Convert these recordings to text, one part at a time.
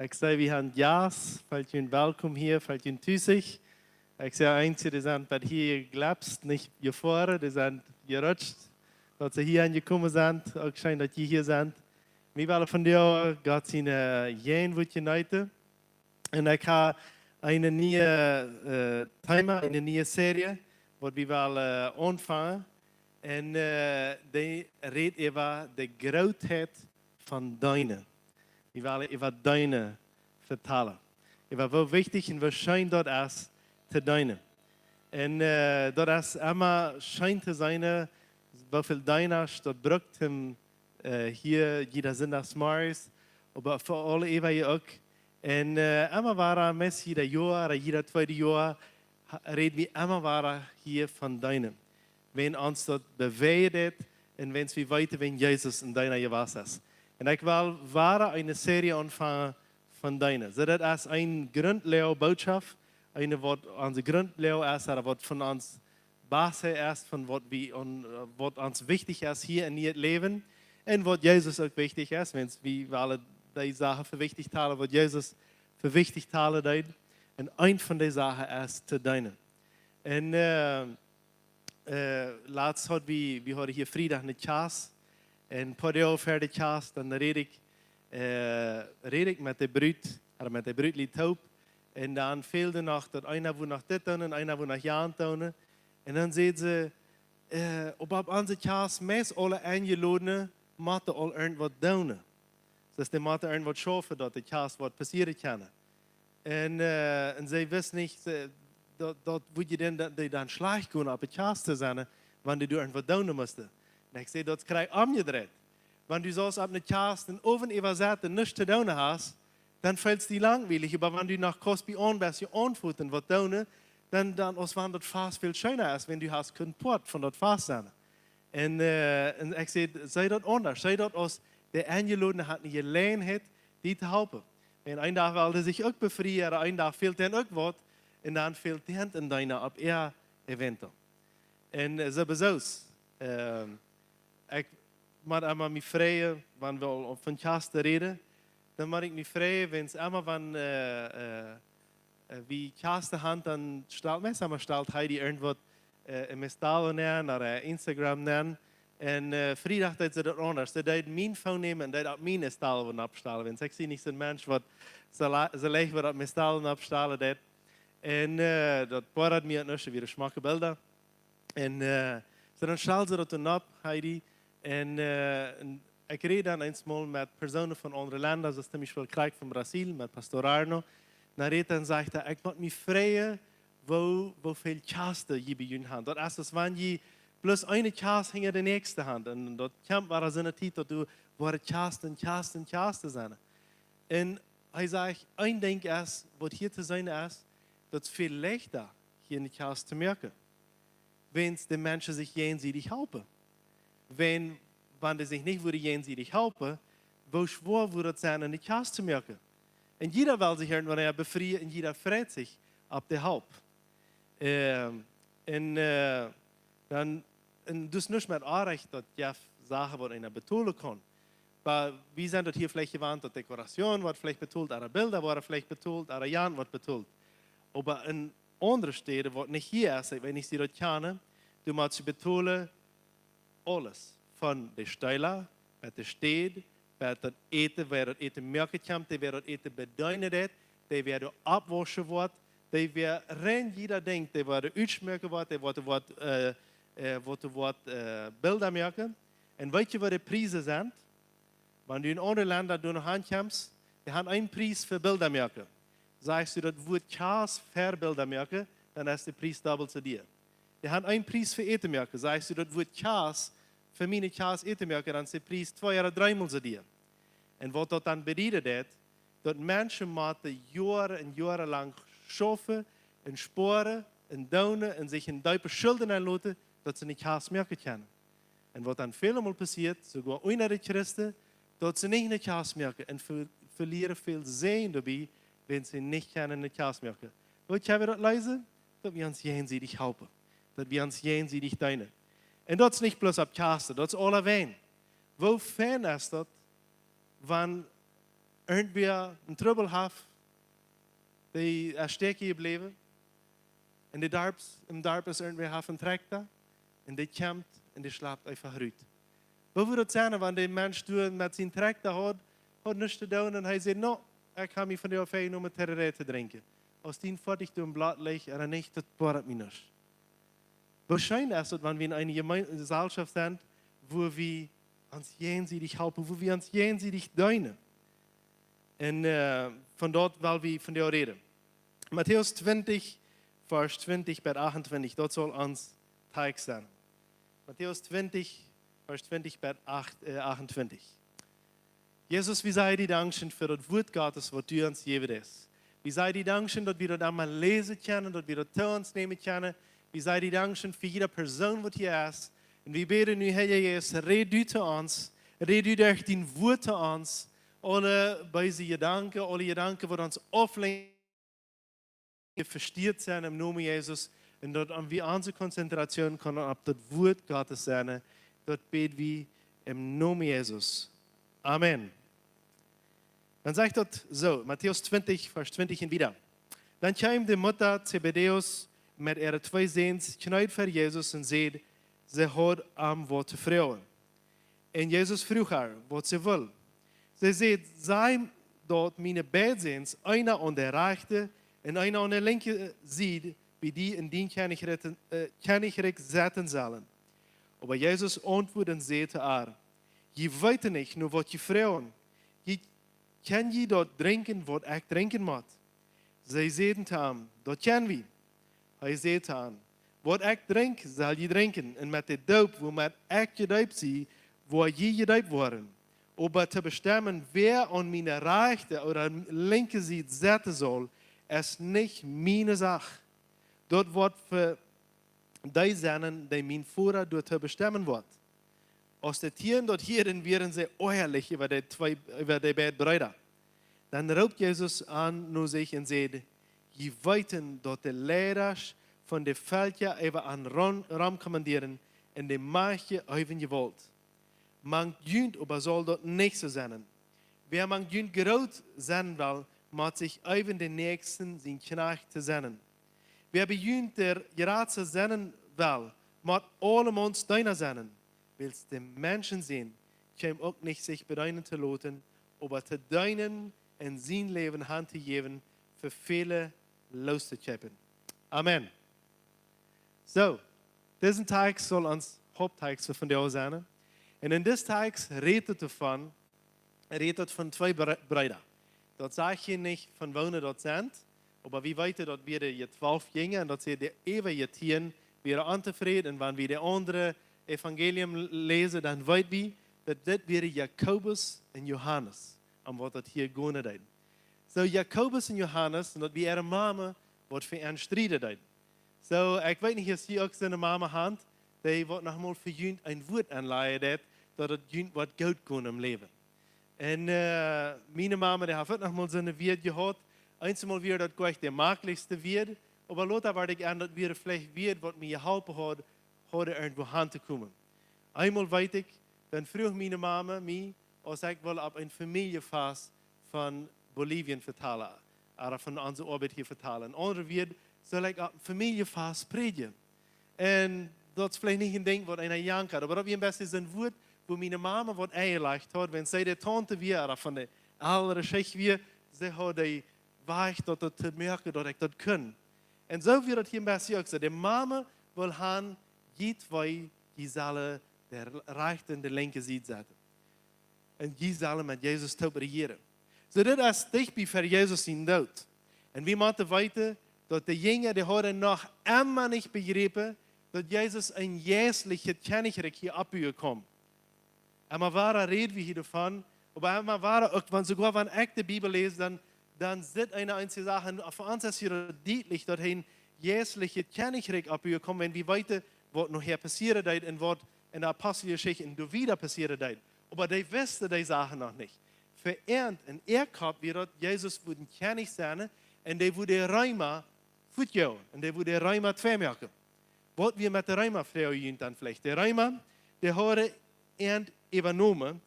Ik zei, we gaan jas, fällt je welkom hier, fällt je thuis. Ik zei, einzige, die zijn dat hier glapst, niet je voren, die zijn gerutscht. Dat ze hier aangekomen zijn, ook schijn dat je hier bent. We willen van jou, gaat zien, jeen wat je nuiten. En ik ga een nieuwe thema, een nieuwe serie, wat we willen ontvangen. En die redt over de grootheid van deinen. We willen over deinen vertellen. Over hoe wichtig en hoe schijn dat is te deinen. En dat is immer schijn te zijn, hoeveel deiners dat brukt hem hier, jeder zondagsmorgens, maar voor alle even je ook. En immer waren mensen jeder jaar, jeder tweede jaar, reden we immer waren hier van deinen. Wenn ons dat beweegt en wenn we weten wenn Jezus in deiner gewas ist. En ik wil ware eine Serie ontvangen van deinen. So dat is een grundleeuw boodschap, eine wat onze grundleeuw is, wat van ons basis is, van wat ons wichtig is hier in het leven. En wat Jezus ook wichtig is, wenn we willen die Sachen verwichtigt halen, wat Jezus verwichtigt halen deed. En een van die Sachen is te deinen. En laatst hadden we hadden hier vrijdag een chas. En paar jaar voor de chas, dan red ik met de bruid, met de bruid liet hoop. En dan veelde nog dat einer wil nog dit doen en einer wil nog jaan doen. En dan zei ze, op onze chas, meest alle eingeladen, moeten al irgendwas doen. Dus die moeten irgendwas schaffen, dat de chas wat passieren kan. En zij wist niet, dat moet je dan slag kunnen op het chas te zijn, wanneer je irgendwas doen moest. En ik zei, dat krijg je omgedraaid. Wanneer je zo op een chas en oven even zet en niets te doen hast, dan fällt es dir langweilig. Aber wenn du nach Cosby bist, je aanvoelt en wat doen, dann als wanneer dat fast veel schöner ist, wenn du hast keinen Port von dat fast zijn. En ik zei, sei dat anders. Sei dat als de eingeladen hat een gelegenheid die te helpen. En een dag wilde zich ook bevrijen, een dag fehlt dan ook wat. En dan fehlt die hand in deine op eventen. En zo bezoos. Ik moet allemaal me vrijen, wanneer we al van chasten reden. Dan moet ik me vrijen, wenn es allemaal van wie chasten hand, dan stelt meestal stelt hij die irgendwas in mijn stalen nemen, naar Instagram nemen. En vrijdag deed ze dat anders. Ze deed mijn phone nemen en deed op mijn stalen opstellen. Want ik zie niet zo'n mens wat ze leggen wat op mijn stalen opstellen deed. En dat paard me het weer smaken beelden. En dan stellen ze dat dan op, Heidi. En ik reed dan eenmaal met personen van andere landen, zoals zum Beispiel Krijg van Brazil, met Pastor Arno. Dan reed en zegt hij, ik moet me vrijen, hoeveel chasten je bij jullie hand. Dat is dus wanneer je plus eine chast hing de nächste hand. En dat kwam maar zo'n tijd dat du worden chasten zijn. En hij zegt, een ding is, wat hier te zijn is, dat is veel leichter hier in de chast te merken. Wenn de mensen zich jenseitig helpen. Wenn die zich niet worden jenseitig helpen, hoe schwer wordt het zijn in de chast te merken. En jeder wil zich wanneer bevrijen en jeder freut zich op de hulp. Dan dus niet met aanrecht dat je zaken wat een betoelen kan. Maar we zijn dat hier vielleicht gewend dat decoration wordt vielleicht betoeld, aan beelden worden vielleicht betoeld, aan jaan wordt betoeld. Maar in andere steden wat niet hier is, ik weet niet of je dat kennen, du moet je betoelen alles. Van de stijlen, met de stad, met het eten, waar het eten merken komt, waar het eten beduinen wordt, die werden opwassen wordt, die weer rein jeder denkt, die worden uitsmerken wordt, die worden wat beelden merken. En weet je wat de prijzen zijn? Wanneer du in andere landen door nog aankomt, die hebben een prijs voor beelden merken. Sagst du dat woord chaos voor beelden merken, dan is de prijs dubbel te dir. Die hebben een prijs voor eten merken. Sagst du dat woord chaos voor mijn chaos eten merken, dan is de prijs 2 of 3 maal te dir. En wat dat dan betekent, dat mensen moeten jaren en jaren lang schaffen en sporen en doen en zich in diepe schulden aanlaten, dat ze niet haast merken kunnen. En wat dan veelmaal passiert, sogar onder de christen, dat ze niet haast merken en verlieren veel zin daarbij, wenn ze niet kunnen niet haast merken. Wat hebben we dat lezen? Dat we ons jenseitig helpen. Dat we ons jenseitig dienen. En dat is niet plus op chasten, dat is alleween. Hoe fijn is dat, wanneer irgendwer een trouble heeft, die steken gebleven. En im dorp is irgendwer heeft een tractor. En die komt en die slaapt einfach uit. Wat wil dat zijn, wanneer die mens met zijn tractor had niets te doen en hij zei, nou, ik ga me van jou veen om een terroré te drinken. Als die fertig door een blad ligt en dan niet, dat boort me niet. Wahrscheinlich ist es, wenn wir in einer Gesellschaft sind, wo wir uns jenseitig helfen, wo wir uns jenseitig dienen. Und von dort, weil wir von dir reden. Matthäus 20, Vers 20 bis 28, dort soll uns Teig sein. Matthäus 20, Vers 20 bis 28. Jesus, wie sei die Dankeschön für das Wort Gottes, was du uns gegeben hast. Wie sei die Dankeschön, dass wir das einmal lesen können, dass wir das zu uns nehmen können. Wie sei die Dankeschön für jede Person, die hier ist. Und wir beten nu, Herr Jesus, red du zu uns, red du durch dein Wort zu uns. Alle weise Gedanken, alle Gedanken, die uns auflenken, versteht sein im Namen Jesus. Und dort wir unsere Konzentration können auf das Wort Gottes sein. Dort beten wir im Namen Jesus. Amen. Dann sagt dort so, Matthäus 20, Vers 20 und wieder. Dann kam die Mutter Zebedeus met ihre twee zoons, knuit voor Jezus en zei, ze had aan wat te vragen. En Jezus vroeg haar wat ze wil. Ze zei, zijn dat mijn beide zoons, einer aan de rechte en einer aan de linke zijde, bij die in dien koninkrijk zetten zullen. Aber Jezus antwoordde en zei te haar, je weet niet nu wat je vragen. Kan je dat drinken wat ik drinken moet? Zij zeiden te hem, dat kan we. Hij zei te hen, wat ik drink, zal je drinken. En met de doop, waarmee ik gedoopt zie, waar je gedoopt worden. Aber te bestemmen, wer aan mijn rechte oder linke zijde zetten zal, is niet mijn zaak. Dat wordt voor die zijn, die mijn Vater door te bestemmen wordt. Als de tieren dat hierin wären ze oorlijk über die beiden Brüder. Dan roept Jezus aan naar zich en zegt, je weten dat de leiders van de veldje even aan ram commanderen en de machtje even je wilt. Man junt, aber zal dat niet zo zijn. Wer man junt groot zijn wil, moet zich even de nächsten zijn knecht te zijn. Wer bejunt der geraadse zijn wil, moet allemaal ons deiner zijn. Willst de mensen zien, kan ook niet zich bedeinen te laten, aber te deinen en zijn leven hand te geven voor vele los te scheppen. Amen. So, diesen Tag soll uns Haupttag von der sein. Und in diesem Tag redet von zwei Brüdern. Dort sage ich nicht, von wo dort sind, aber wie weiter dort wieder die 12 Jünger und dort sie die ewige Tieren wieder anzufrieden. Und wenn wir die andere Evangelium lesen, dann weit wie, dass das wäre Jakobus und Johannes, am was das hier gehen wird. So Jakobus und Johannes, und das wie ihre Mama, wird für ihn streiten. So, ich weiß nicht, ob Sie auch seine Mama haben, die wird nochmal für ihn ein Wort anleihen, dass es ihn wird gut gehen im Leben. Und meine Mama, die hat auch nochmal so eine Wort gehört. Einmal wird das gleich der möglichste Wort, aber Lothar war ich an, dass wir vielleicht Wort, was mir geholfen hat, irgendwo hinzukommen. Einmal weiß ich, dann frug meine Mama mich, als ich will auf ein Familienfest von Bolivien vertalen, oder von unserer Arbeit hier vertalen. Andere wird, soll ich auf ein Familienfest predigen. Und das ist vielleicht nicht ein Ding, was einer jankt hat, aber das ist am besten ein Wort, wo meine Mama was eingelegt hat, wenn sie der Tante wir, oder von der älteren Schicht wir, sie hat die Weich, dass das merken, dass ich das kann. Und so wird das hier am besten auch gesagt. Die Mama will haben, die zwei, die sollen der rechte und der linke Seite setzen. Und die sollen mit Jesus regieren. So das ist dicht für Jesus in Tod. Und wir müssen weiter, dass die Jünger, die haben noch immer nicht begriffen, dass Jesus ein jährliches Königreich hier abbekommt. Einmal war reden wir hier davon, aber einmal war auch, sogar wenn ich die Bibel lese, dann sind eine einzige Sache, für uns ist hier deutlich, dass ein jährliches Königreich abbekommt, wenn wir weiter, was noch hier passiert ist und was in der Apostelgeschichte und wieder passiert ist. Aber die wissen die Sachen noch nicht. Für ihn und Kopf wird Jesus würden König sein und die würde Römer futjauen und die würde Römer zwei machen. Was wir mit der Römer fragen dann vielleicht. Der Römer, der hat ihn übernommen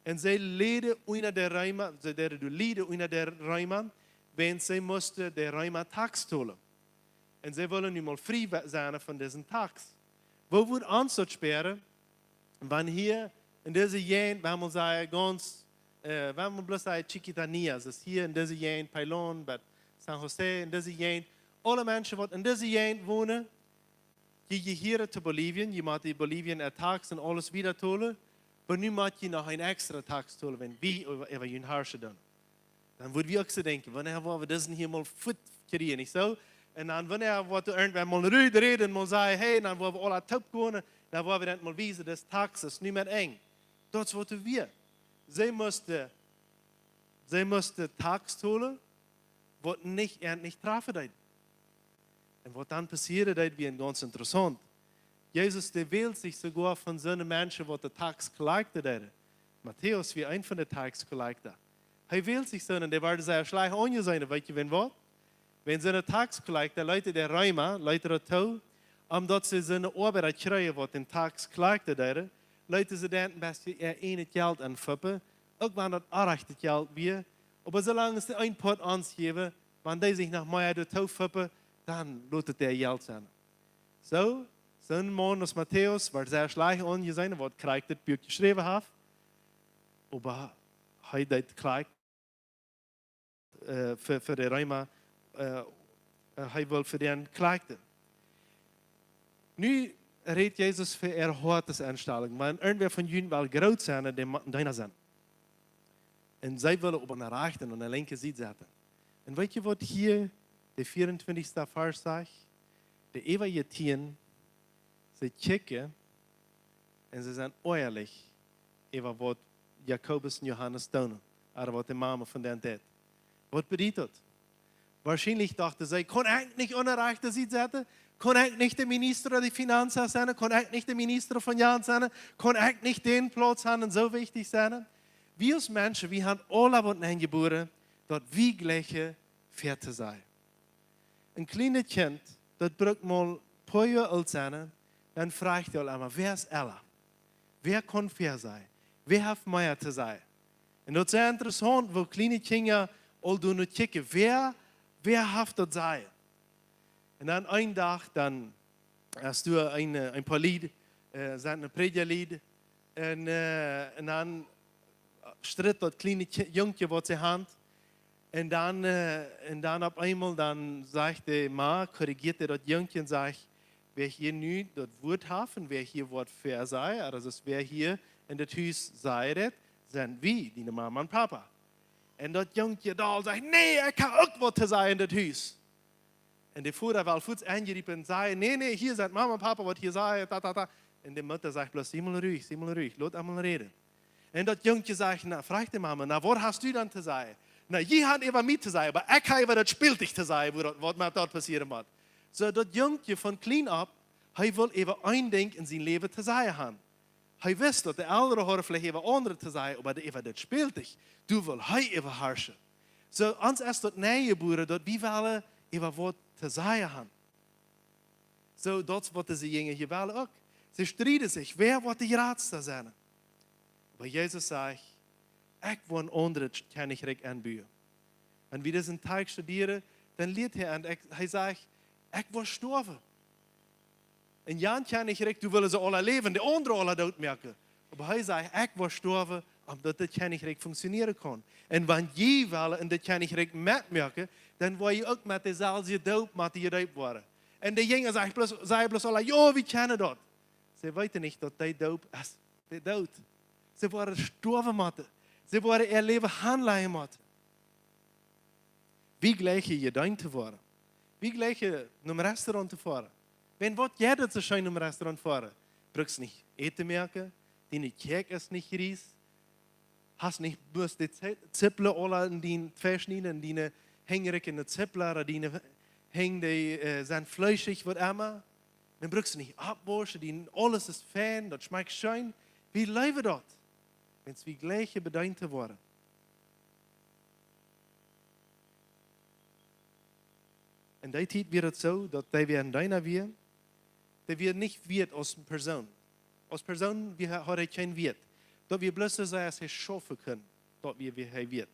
En zij leden onder de Roma, ze deden de lieden onder de Roma, want zij moesten de Roma tax tollen. En zij willen nu mal vrij zijn van deze tax. Wo wordt ons dat speren? Wanneer hier in deze jaren, we hebben zeggen, ganz, we hebben bloß zeggen, Chiquitanias, dus hier in deze jaren, Pailon, bij San Jose, in deze jaren, alle mensen die in deze jaren wonen, je hier te Bolivien, je moet die Bolivien tax en alles wieder tollen. Maar nu moet je nog een extra tax tollen, wenn wie over je harsje doen. Dan worden we ook zo denken, wanneer we deze hier mal voet krijgen, niet zo? En dan wanneer we irgendwann mal reden, mal zeggen, hey, dan worden we alle top gewonnen, dan worden we dan mal wijzen, dat tax is niet meer eng. Dat is wat we. Zij moesten tax tollen, wat niet treffen deed. En wat dan passierte, dat was ganz interessant. Jesus, der wählt sich sogar von so einem Menschen, der die Tax gelegt hat. Matthäus, wie ein von den Tax gelegt hat. Er wählt sich so einen, der war sehr schlecht angesehen, weißt du, wenn was? Wenn so eine Tax gelegt hat, Leute der Römer, Leute der Tau, dort sie so eine Arbeit kriegen, was den Tax gelegt hat, Leute sie denken, dass sie ihr eigenes Geld anfuppen, auch wenn das arrechtes Geld wird, aber solange sie ein Pot anschieben, wenn die sich nach mehr der Tau fuppen, dann lohnt der Geld sein. So ein Mann aus Matthäus war sehr schlecht angesehen, was kriegt das Buch geschrieben hat. Aber er hat das gekriegt für die Römer, er will für den gekriegt. Nu redet Jesus für harte Einstellung, weil irgendwer von Juden will groß sein, die deiner sind. Und sie wollen auf eine rechte und eine linke Seite setzen. Und weißt du, was hier der 24. Vers sagt? Die Evangelien, sie checken und sie sind ehrlich über was Jakobus und Johannes tun, oder was die Mama von denen tut. Was bedeutet das? Wahrscheinlich dachte sie, kann ich nicht ohne rechte Seite setzen? Kann ich nicht der Minister der Finanzen sein? Kann ich nicht der Minister von Jan sein? Kann ich nicht den Platz haben und so wichtig sein? Wir als Menschen, wir haben alle was geboren, dort wie gleiche Pferde sein. Ein kleines Kind, das braucht mal ein paar Jahre alt sein, dann fragt er einmal, wer ist Ella? Wer kann fair sein? Wer hat mehr zu sein? Und das ist sehr interessant, wo kleine Kinder all do nur checken, wer hat das sein? Und dann einen Tag, dann hast du ein paar Lied, ein Predigerlied, und dann stritt das kleine Jungchen, was sie hat. Und dann auf einmal, dann sagt die Ma, korrigierte das Jungchen, sagt, wer hier nu das Wort haben, wer hier Wort fair sei, also wer hier in der Haus sei, sind wir, die Mama und Papa. Und das Jungchen da sagt, nee, ich kann auch was sein in der Haus. Und der Vater will kurz angerieben und sagt, nee, hier sind Mama und Papa, was hier sei, ta. Und die Mutter sagt bloß, sei mal ruhig, lass einmal reden. Und das Jungchen sagt, na, fragt die Mama, na, was hast du dann zu sagen? Na, je hat über mich zu sagen, aber ich habe über das Spiel dich zu sagen, was dort passieren wird. So, das Jungchen von klein ab, er will über ein Ding in sein Leben zu sagen haben. Er weiß, dass der andere hat vielleicht über andere zu sagen, aber über das Spiel dich, du willst überherrschen. So, uns ist das neue Bruder, dass wir wollen über was zu sagen haben. So, das wollen sie Jünger hier wollen auch. Sie streiten sich, wer wird die Ratste sein? Aber Jesus sagt, ich will andere Königreich anbieten. Und wie diesen Teig studieren, dann lehrt er an, er sagt, ich will sterben. In Jan Königreich, du willst alle leben, die anderen alle dort merken. Aber er sagt, ich will sterben, damit das Königreich funktionieren kann. Und wenn je will in das Königreich mitmerken, dann will ich auch mit derselben Doop mit dir gedoopt worden. Und die Jünger sagen bloß alle, ja, wir kennen das. Sie weten nicht, dass die Doop ist, der Dood. Sie waren sterben moeten. Sie waren ihr Leben handelen moeten. Wie gleich je dein te worden? Wie gleich je naar een restaurant te fahren? Wenn wat jij dat zo schön naar een restaurant fahren, brauchst nicht eten merken, die Kerk ist nicht ries, hast nicht bloß die Zippler alle in die verschnieden, die hängen in die Zippler, die hängen die sind fleischig, was immer. Dann brauchst du nicht abwaschen, die alles ist fein, das schmeckt schön. Wie leben dort? Wenn es wie gleiche bedeinte worden. Und die Zeit wird es so, dass die werden deiner wir, die wird nicht wird als Person. Als Person hat er kein Wert. dat wir bloß so als schaffen können, dort wir wird.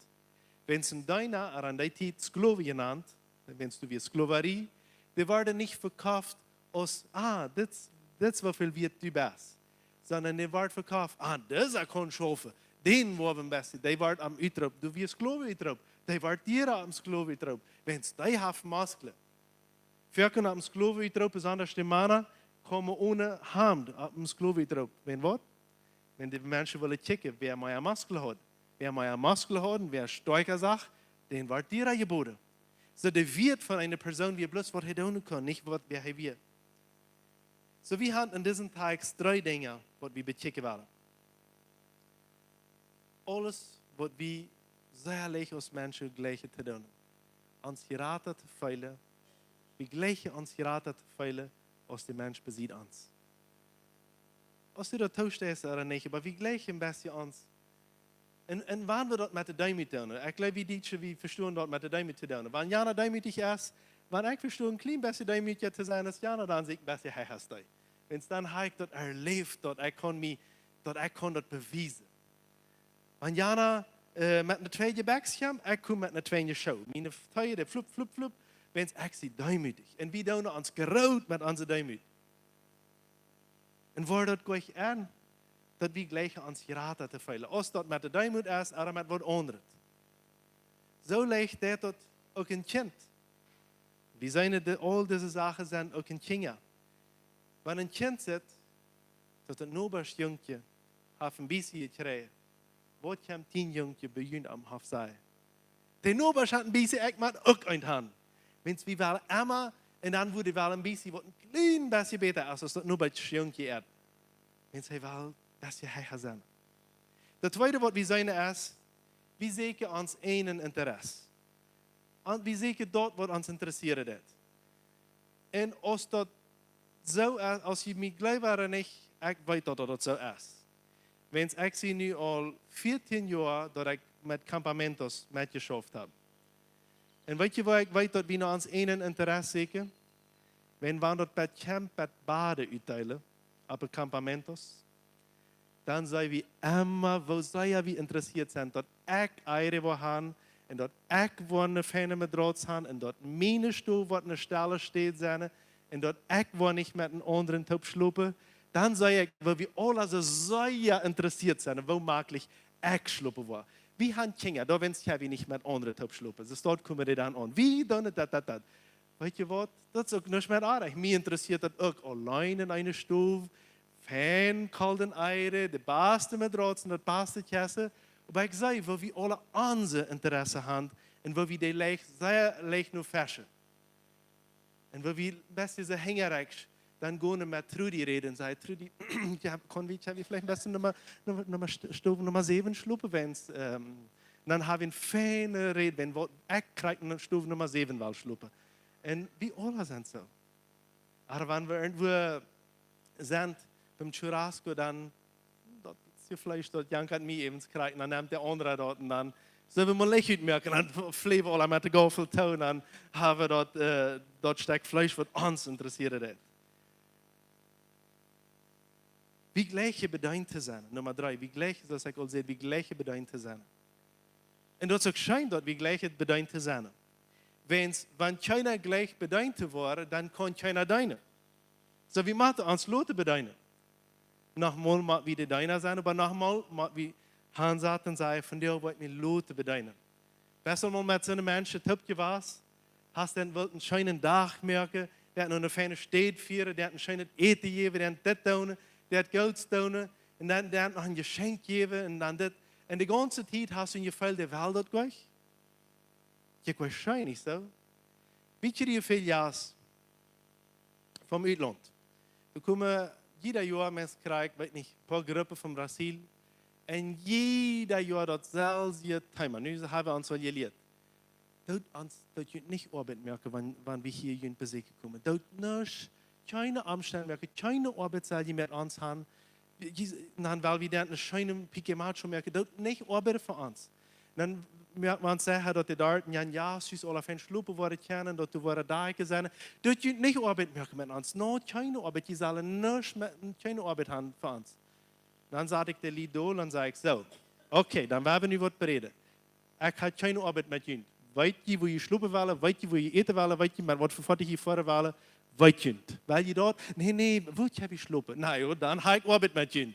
Wenn es in deiner, an der Zeit Sklave genannt, wenn du wie Sklaverie, die werden nicht verkauft aus, das wie viel wird du bist, sondern die werden verkauft, das kann schaffen, den wollen wir besser, die werden am Utrop, du wirst Sklave Utrop, die werden dir am Sklave Utrop, wenn es die haben Muskeln. Vierken am Sklave Utrop, besonders die Männer, kommen ohne Hand am Sklave Utrop. Wenn was? Wenn die Menschen wollen checken, wer mehr Muskeln hat. Wer mehr Muskeln hat und wer stärker sagt, den wird dir geboten. So der Wert von einer Person, wie bloß was er tun kann, nicht was wer er wird. So wir haben in diesem Tag 3 Dinge, was wir bechecken werden. Alles, was wir sehr leicht als Menschen gleich zu tun. Uns geraten zu feilen, wie gleich uns geraten zu feilen, als der Mensch besieht uns. Als du da tauschtest oder nicht, aber wie gleich im besten uns. Und wann wir das mit der Däumung tun? Ich glaube, wir verstehen das mit der Däumung zu tun. Wenn Jana däumig ist, wenn ich verstehe, ein klein bisschen däumig zu sein, ist Jana dann sich ein bisschen heiß. Wenn es dann heißt, dass erlebt, dass ich das beweisen. Wenn Jana mit einer zweiten Bags kommt, ich komme mit einer zweiten Show. Meine Teile, der flup, wenn es ich sie däumig. Und wir tun uns gerot mit unserer Däumung. Und wo das gleich an, dass wir gleich uns geraten zu feilen. Als das mit der Däumung ist, oder mit was anderes. So leicht das auch ein Kind. Wir sehen, all diese Sachen sind auch ein Kind. Wenn ein Kind sitzt, dass ein noberst Jungchen hat ein bisschen gekriegt, wo kommt 10 Jungchen bei ihnen am Hof sein? Der noberst hat ein bisschen, ich mache auch ein Hand. Wenn es wie wel immer, und dann würde wel ein bisschen, was ein klein bisschen besser als das noberst Jungchen ist. Wenn es wel das je heilig zijn. De tweede wat we zijn is, we zeker ons eigen interesse. We zeker dat wat ons interesseert. En als dat zo is, als je me gelooft of niet, ik weet dat dat zo is. Want ik zie nu al 14 jaar dat ik met campamentos metgeschaft heb. En weet je waar ik weet dat we naar ons eigen interesse zeker? We dat bij camp, bij baden uitdelen, op campamentos. Dan zijn we immer, wo zij we interessiert zijn, dat ik eieren wil gaan, en dat ik wil een fijne madrots gaan, en dat mijn stoel wat een stelle steht zijn, en dat ik wil niet met een andere top slopen. Dan zei ik, wo we alle zo zeer interessiert zijn, en wo mogelijk ik slopen wil. Wie gaan kinderen, daar wens je niet met andere top slopen. Dus dat komen we dan aan. Wie doen het dat. Weet je wat, dat is ook niet meer aardig. Mij interesseert dat ook alleen in een stoel. Fijn, kalden eieren, de beste madrots en de beste kassen. Maar ik zei, wo we alle onze interesse hebben en wo we die zeer leicht nu fashion. En wo we best is hengerijk, dan gaan we met Trudy reden en zei, Trudy, kan we vielleicht best nummer Stufe nummer 7 schlupen, wens. Dan hebben we een fijne reden, wenn ik krijg een Stufe nummer 7 wel schlupen. En wie alle zijn zo. Maar wanneer we irgendwo zijn, beim Churrasco dann, das ist ja Fleisch, das Jank hat mir eben gekriegt, dann nimmt der andere dort und dann, so wie man Licht merken, dann fliegen wir alle mit der Gaffel und dann haben wir dort steckt Fleisch, was uns interessiert hat. Wie gleiche bedeutend zijn. Nummer 3, wie gleiche, zoals ik al zei, wie gleiche bedeutend zijn. En dat is ook schijn dat wie gleiche bedeutend zijn. Wenn keiner gleich bedeutend wordt, dan kan keiner deinen. So wie macht uns Leute bedeutend? Nochmal mag wie die deiner sein, aber nochmal mag wie Hans sagt und sagt, von dir wollt mir Leute bedeuten. Besser mal mit so einem Menschen Tippje was, hast dann einen schönen Tag merken, der hat noch eine feine Städte führen, der hat ein schönes Eten geben, der hat das tun, der hat Geld tun, und dann der hat noch ein Geschenk geben, und dann das. Und die ganze Zeit hast du in je Fall der Welt dort gleich. Je gleich schön, nicht so? Weet je viel Jahres vom Uitland? Wir kommen jeder Jahr, Menschen kriegen, weiß nicht, ein paar Gruppen von Brasil. Und jeder Jahr dasselbe Thema. Nu haben wir uns so gelehrt. Dat nicht Arbeit merken, wenn wir hier in Besuch kommen. Dat nicht, keine Umstände merken, keine Arbeit, die mit uns haben. Dann, weil wir dann eine schöne Pikemacho merken, dat nicht Arbeit für uns. Dann merkt man sagen, dass die dort ein Jahr süß alle von Schluppe worden kennen, dass du worden da sein. Das ist nicht Arbeit merken mit uns. No, keine Arbeit, die sollen nicht keine Arbeit haben für uns. Dan zat ik de lied door en zei ik zo. Oké, dan hebben we nu wat bereden. Ik ga geen arbeid met jullie. Weet je waar je slopen willen? Weet je waar je eten willen? Weet je maar wat voor je voor willen? Weet je het? Wil je dat? Nee, wat heb je slopen? Nou joh, dan ga ik arbeid met jullie.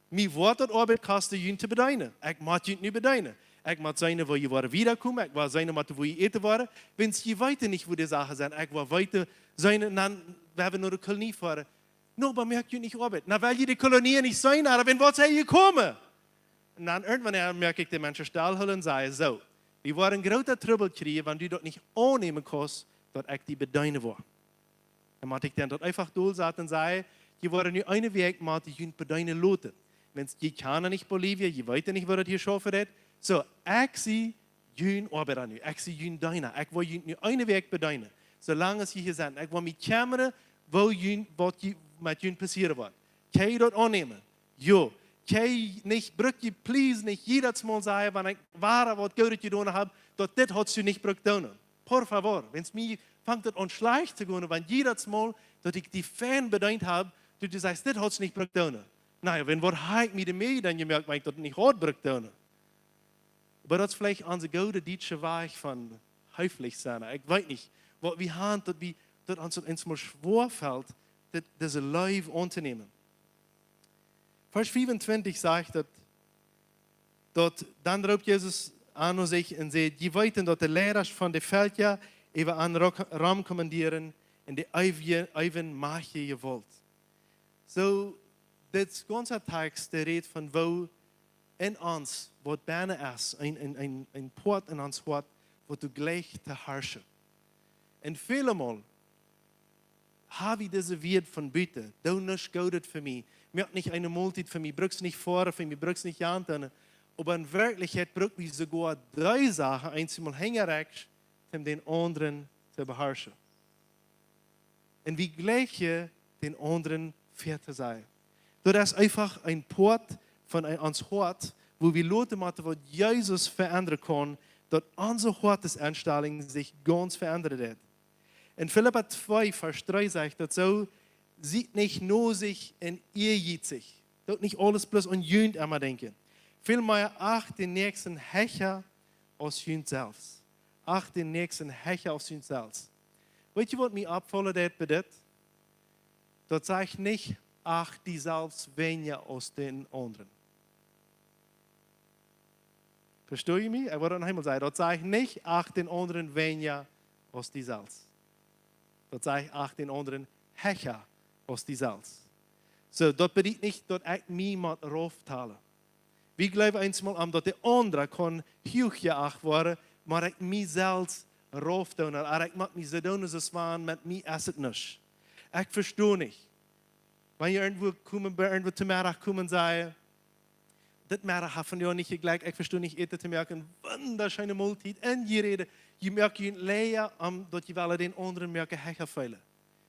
Mijn woord dat arbeid kosten jullie te bedienen. Ik moet jullie niet bedienen. Ik moet zijn waar je worden wiederkomen. Ik wil zijn waar je eten worden. Wens je weet niet, wo die Sachen zijn. Ik wil weten zijn, dan we hebben naar de kolonie fahren. No, maar merkt je niet arbeid. Nou, wil je de kolonie niet zijn, maar wenn wat zijn je komen? En dan irgendwann merk ik de mensen stilhouden en zeggen zo. Die worden een grote trouble krijgen, want du dat niet aannemen kannst, dat ik die bedienen word. Dan moet ik dan dat einfach doorzetten en zeggen, je wordt nu een week maar die je bedienen laten. Wenn je kan niet Bolivia, je weet niet wat het hier schaffen heeft. Zo, ik zie je arbeid aan nu. Ik zie je dienen. Ik wil je nu een week bedienen. Zolang als je hier bent. Ik wil mijn camera, wat met je passeren wordt. Kan je dat aannemen? Ja. Kan je niet, bruk je please niet jedes Mal zeggen, wanneer ik waar wat goed gedaan heb, dat dit had je niet bruk doen. Por favor, wenn es mir fängt het aan slecht te gaan, want jedes Mal, dat ik die fan bediend heb, dat je zegt, dit had je niet bruk doen. Nou ja, wenn wat ga ik met mee, dan je merkt, dat ik dat niet had bruk doen. Maar dat is vielleicht onze gouden Duitse weg van höflich zijn. Ik weet niet. Wat we hebben, dat ons maar schwer valt, deze live aan te nemen. Vers 24 zegt dat dan roept Jezus aan zich en zegt, je weten dat de leiders van de veldje even aan Ram commanderen en de even mag je wilt. Zo, dit ganze tekst redt van wo in ons wat bijna is, een poort in ons hart, wat du gleich te herrschen. En vielemaal habe ich diese Wert von Bitte. Du nicht Gott für mich. Merk nicht eine Multit für mich. Brückst nicht vor für mich. Brückst nicht an. Aber in Wirklichkeit braucht ich sogar 3 Sachen, einmal hingereicht, um den anderen zu beherrschen. Und wie gleich den anderen fair zu sein. Das ist einfach ein Port von uns Hort, wo wir Leute machen, was Jesus verändern kann, dass unsere Hortesanstellung sich ganz verändert hat. In Philipper 2, Vers 3 sagt das so, sieht nicht nur sich in ihr geht sich. Dort nicht alles bloß an Jünd immer denken. Vielmehr acht den nächsten Hecher aus Jünd selbst. Acht den nächsten Hecher aus Jünd selbst. Weet je wat mij opvallen deed bij dit? Dat zeg niet, acht die zelfs weniger aus den anderen. Verstehe je mich? Ik wil het nog eenmaal zeggen. Dat zeg niet, acht den anderen weniger aus die zelfs. Dat zeg acht den anderen hecher aus die zelfs. So, dat betekent niet dat ik niemand rooftalen. We geloven eenmaal aan dat de andere kan heel acht worden, maar ik mezelf roof doen. En ik mag me zo doen als het waren, met mij is het niet. Ik verstehe niet. Wanneer je irgendwo te middag komt en zei, dit middag heeft van jou niet gelijk, ik verstehe niet eten te merken, wunderschöne Multit. En je reden, je merkt je leer, omdat je wel den anderen merken hecher veilen.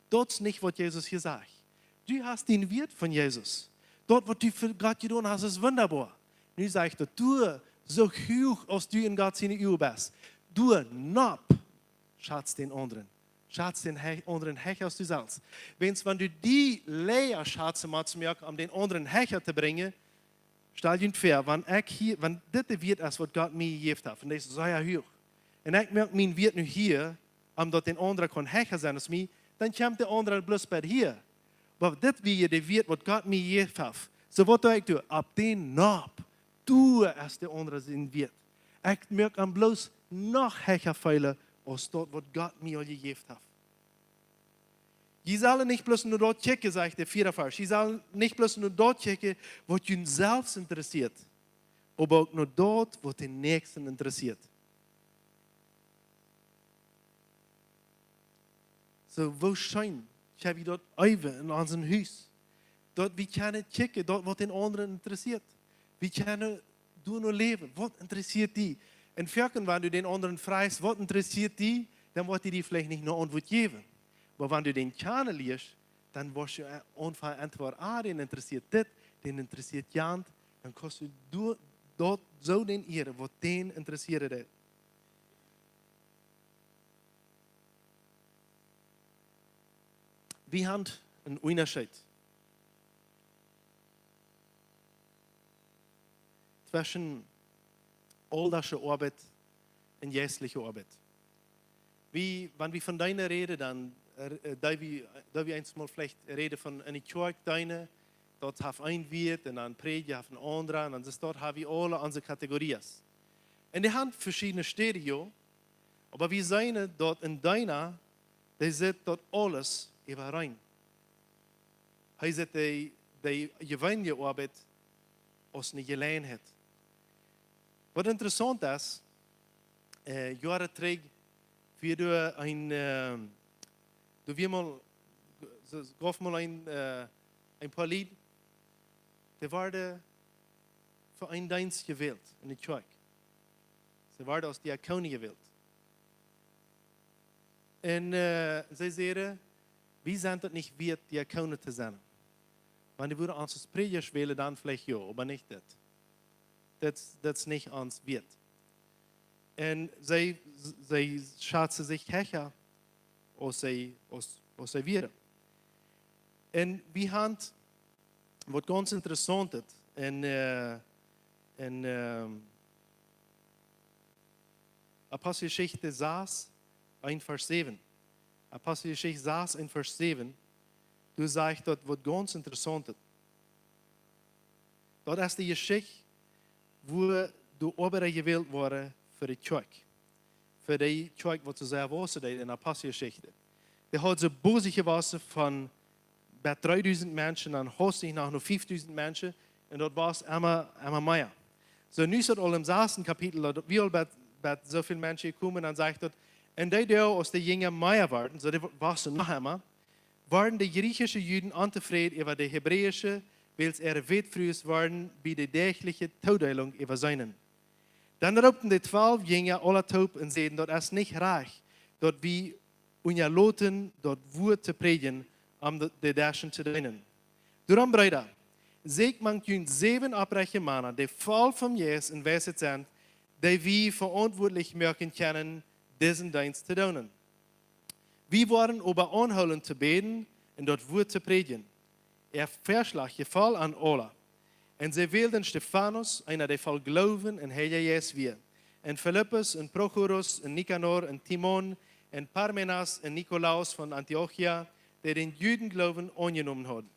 Dat is niet wat Jezus hier zegt. Du hast den Wert von Jesus. Dort, was du für Gott getan hast, ist wunderbar. Nu sagt er, du, so hoch, als du in Gott seine Uhr bist, du nab, schatz den anderen. Schatz den anderen Hecher aus du selbst. Wenn du die Leer schatze machst, um den anderen Hecher zu bringen, stell dir vor, wenn das der Wert ist, was Gott mir gegeben hat, und das ist sehr hoch, und ich merke, mein Wert nu hier, dat den anderen kann Hecher sein als mir, dann kommt der andere bloß bei hier. Aber das wie der Wert, was Gott mir gegeben hat. So was ich tue, ab den Nab, du ist der andere sein Wert. Ich merke am bloß noch hecher feilen, als dort, was Gott mir gegeben hat. Je sollen nicht bloß nur dort checken, sagt der 4. Vers. Je sollen nicht bloß nur dort checken, was ihn selbst interessiert, aber auch nur dort, was den Nächsten interessiert. So, wo scheint, ich habe dort Eiwe in unserem Haus. Dort, wir können checken, dort, was den anderen interessiert. Wir können nur leben, was interessiert die? Und vielleicht, wenn du den anderen fragst, was interessiert die, dann wird die vielleicht nicht nur Antwort geben. Aber wenn du den kennenlernst, dann wirst du einfach antworten, den interessiert das, den interessiert jemand, dann kannst du dort so den ehren, was den interessiert hat. Wir haben einen Unterschied. zwischen alldagse Arbeit und geestliche Arbeit. Wenn wir von deiner reden, dann da wir einmal vielleicht reden von einer Kirche deine, dort haben ein Wirt und dann Prediger haben ein anderer und dann dort haben wir alle unsere Kategorien. Und die haben verschiedene Stereo, aber wir sehen dort in deiner, der sieht dort alles überein. Hij zegt die gewone Arbeit als eine Gelegenheit. Was interessant ist, Jahre terug, wie du gaf mal ein paar Lied, die waren für einen Dienst gewählt in der Kirche. Sie waren aus Diakonie gewählt. Und sie sagen, wir sind das nicht wert, Diakone zu sein. Wenn die würden uns als Prediger wählen, dann vielleicht ja, aber nicht das. Das ist nicht uns wert. Und sie schätzen sich höher, als sie wären. Und wir haben, was ganz interessant ist, in Apostelgeschichte 6, 1 Vers 7. Apostelgeschichte 6, 1 Vers 7. Du sagst dort, was ganz interessant ist. Dort ist die Geschichte, wo du Oberer gewählt wurde für die Kirche. Für die Kirche, was zu sehr wusste in der Apostelgeschichte. Der hat so böse gewesen von bei 3000 Menschen, dann hostig nach nur 5000 Menschen und dort war es immer mehr. So, nun ist all im 6. Kapitel, dort wie all bei so viele Menschen gekommen, dann sagt dort, und die aus der Jünger mehr waren, so die war es noch einmal, waren die griechischen Juden unzufrieden über die hebräische, weil es ihre Wettfrühes waren, wie die tägliche Todeilung über seinen. Dann rupten die 12 Jünger alle taub und sagten, dort ist nicht reich, dort wie unjaloten, dort Wort zu predigen, die Daschen zu dienen. Darum, Brüder, seht man 7 abbreche Männer, die voll vom Jesus in Weisheit sind, die wir verantwortlich machen können, diesen Dienst zu tun. Wir waren aber anhalten zu beten und dort Wort zu predigen. Verschlag gefall an alle. Und sie wählten Stephanus, einer der voll Glauben und Heilige Jesus wir. Und Philippus und Prochorus und Nikanor und Timon und Parmenas und Nikolaus von Antiochia, die den Juden Glauben angenommen haben.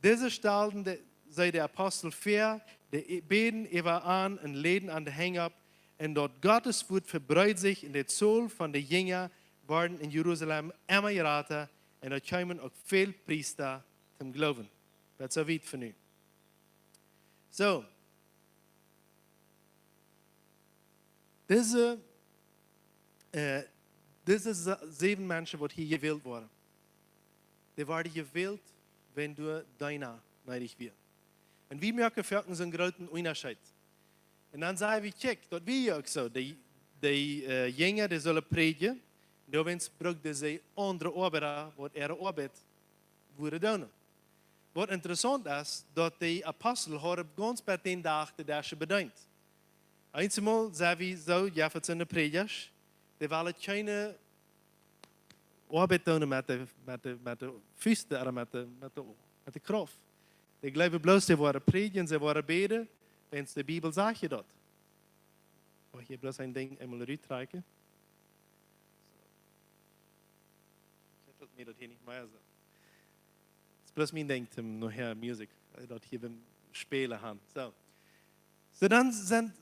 Diese stellten sei der Apostel fair, die beten über an und leden an den Häng ab. Und dort Gottes Wort verbreitet sich in der Zoll von den Jüngern, waren in Jerusalem immer geraten und da kamen auch viele Priester zum Glauben. Das ist so weit von nu. So, diese 7 Menschen, die hier gewählt wurden, die waren gewählt, wenn du deiner neidig wirst. Und wir merken für uns einen großen Unterschied. Und dann sagen wir, check, dort wir auch so, die Jünger, die sollen predigen, und dann brauchen sie andere Arbeiter, die ihre Arbeit würden tun. Was interessant ist, dass die Apostel haben ganz bei den Tag die Dasche bedient. Einmal sagen wir so, ja, für seine Prediger, die wollen keine Arbeit tun mit den Füßen oder mit der Kraft. Die glauben bloß, sie wollen predigen, sie wollen beten, wenn es die Bibel sagt dort. Ich hier bloß ein Ding einmal rübertreiben. Ich hätte mir das hier nicht mehr sagen. Das ist bloß mein Ding zum nachher Musik, dort hier beim Spielen haben. So dann sind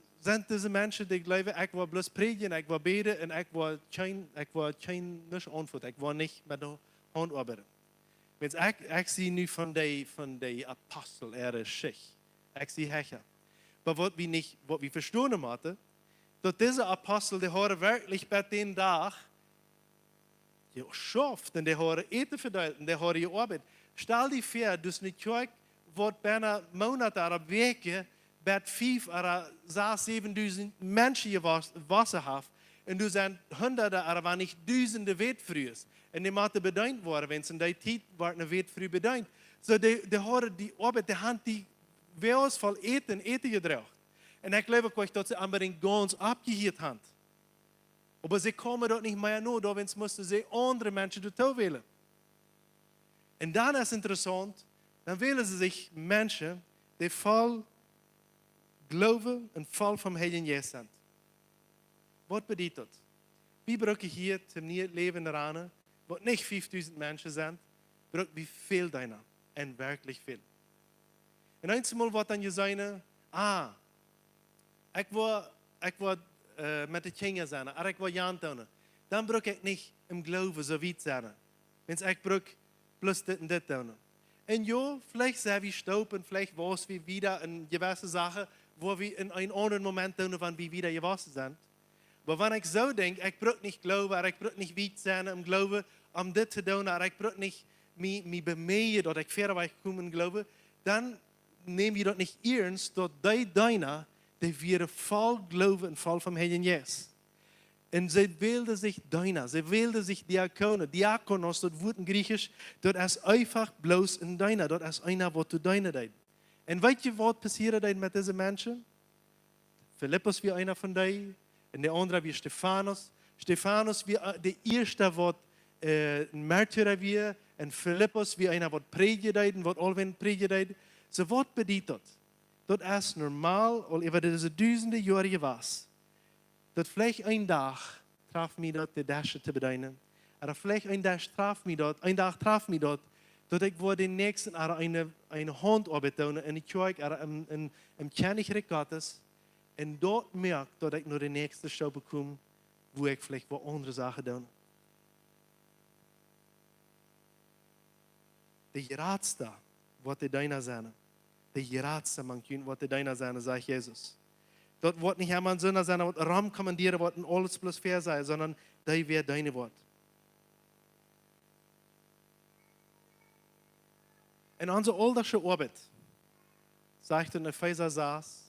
diese Menschen, die glauben, ich will bloß predigen, ich will beten und ich will nicht Antwort, ich will nicht mit der Hand arbeiten. Wenn ich sehe nu von den Aposteln, ihre Schicht, ich sehe Hecher. Aber was wir verstehen hatten, dass diese Apostel, die haben wirklich bei den Tag geschafft und die haben Eten verteilt und die haben gearbeitet. Stell dir vor, du nicht Kirche, wo beinahe Monate oder Wochen bei 5 oder 6, 7.000 Menschen Wasser haben und du sind Hunderte oder wenn nicht Tausende Wettfrühes. Und die müssen bedient worden, wenn es in der Zeit war, eine Wettfrüh bedient. So die haben die Arbeit, die haben die Weos voll Eten gedracht. Und ich glaube euch, dass sie unbedingt ganz abgehört haben. Aber sie kommen dort nicht mehr nur, da mussten sie andere Menschen dazu wählen. Und dann ist interessant, dann wählen sie sich Menschen, die voll geloven en vol van Heilige Geest zijn. Wat betekent dat? We breken hier zum leven eraan, wat niet 5000 mensen zijn, breken we veel daarna. En werkelijk veel. En eenmaal wat dan je zijn, ik wil met de kinderen zijn, ik wil Jan doen. Dan brek ik niet im geloven zo weit zijn. Wenn ik brek plus dit en dit doen. En ja, vielleicht zijn we stoppen, vielleicht was wir wieder in gewisse Sachen, wo wir in einem anderen Moment tun, wann wir wieder gewesen sind. Aber wenn ich so denke, ich brauche nicht glauben, ich brauche nicht weit sein, um glauben, um das zu tun, ich brauche nicht mich bemühen, dass ich verder wegkomme und glaube, dann nehmen wir das nicht ernst, dass die Deiner, die wir voll glauben und voll vom Heiligen Geist. Und sie wählten sich Deiner, sie wählten sich Diakone. Diakonos, das Wort in Griechisch, das ist einfach bloß ein Deiner, das ist einer, was du Deiner dein. Und weißt du, was passiert mit diesen Menschen? Philippus wie einer von denen, und der andere wie Stephanus. Stephanus wie der erste, was ein Märtyrer wie, und Philippus wie einer, was predigt, was allwen predigt. So, was bedeutet das? Das ist normal, al über diese duizenden Jahre was. Dat vielleicht ein Tag traf mich dort, die Dasche zu bedienen. Oder vielleicht ein Tag traf mich dort, dass ich vor den nächsten eine Handarbeit tun, in die Kirche, oder im Königreich Gottes. Und dort merke, dass ich nur den nächsten Show bekomme, wo ich vielleicht wo andere Sachen tun. Die Geratste, was die deiner sind. Die Geratste, man kann, was die deiner sind, sagt Jesus. Dort wird nicht jemand so sein, was Ram kommandieren, was alles plus fair sei, sondern die wäre deine Wort. In unserer alltäglichen Arbeit, sagt in Epheser 6,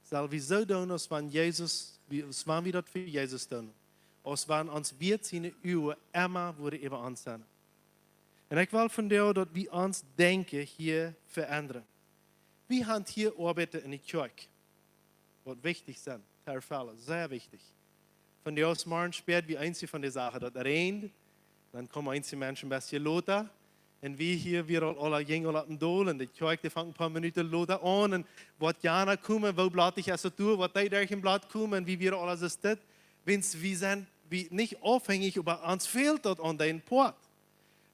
soll wir so tun, als wenn wir das für Jesus tun. Als wenn uns wir seine Uhr immer über uns sind. Und ich will von dir, dass wir uns denken hier verändern. Wir haben hier Arbeiten in der Kirche. Was wichtig sind, Terfälle, sehr wichtig. Von der aus morgen spät wie einzig von der Sache, das regnet, dann kommen einzige Menschen ein bisschen lauter. Und wir hier, wir alle gehen auf dem Dol, und die Kirche fangen ein paar Minuten lauter an, und was Jana kommen, wo blatt ich also tue, was die durch im Blatt kommen, wie wir alles ist das. Wir sind nicht abhängig, aber uns fehlt dort an den Port.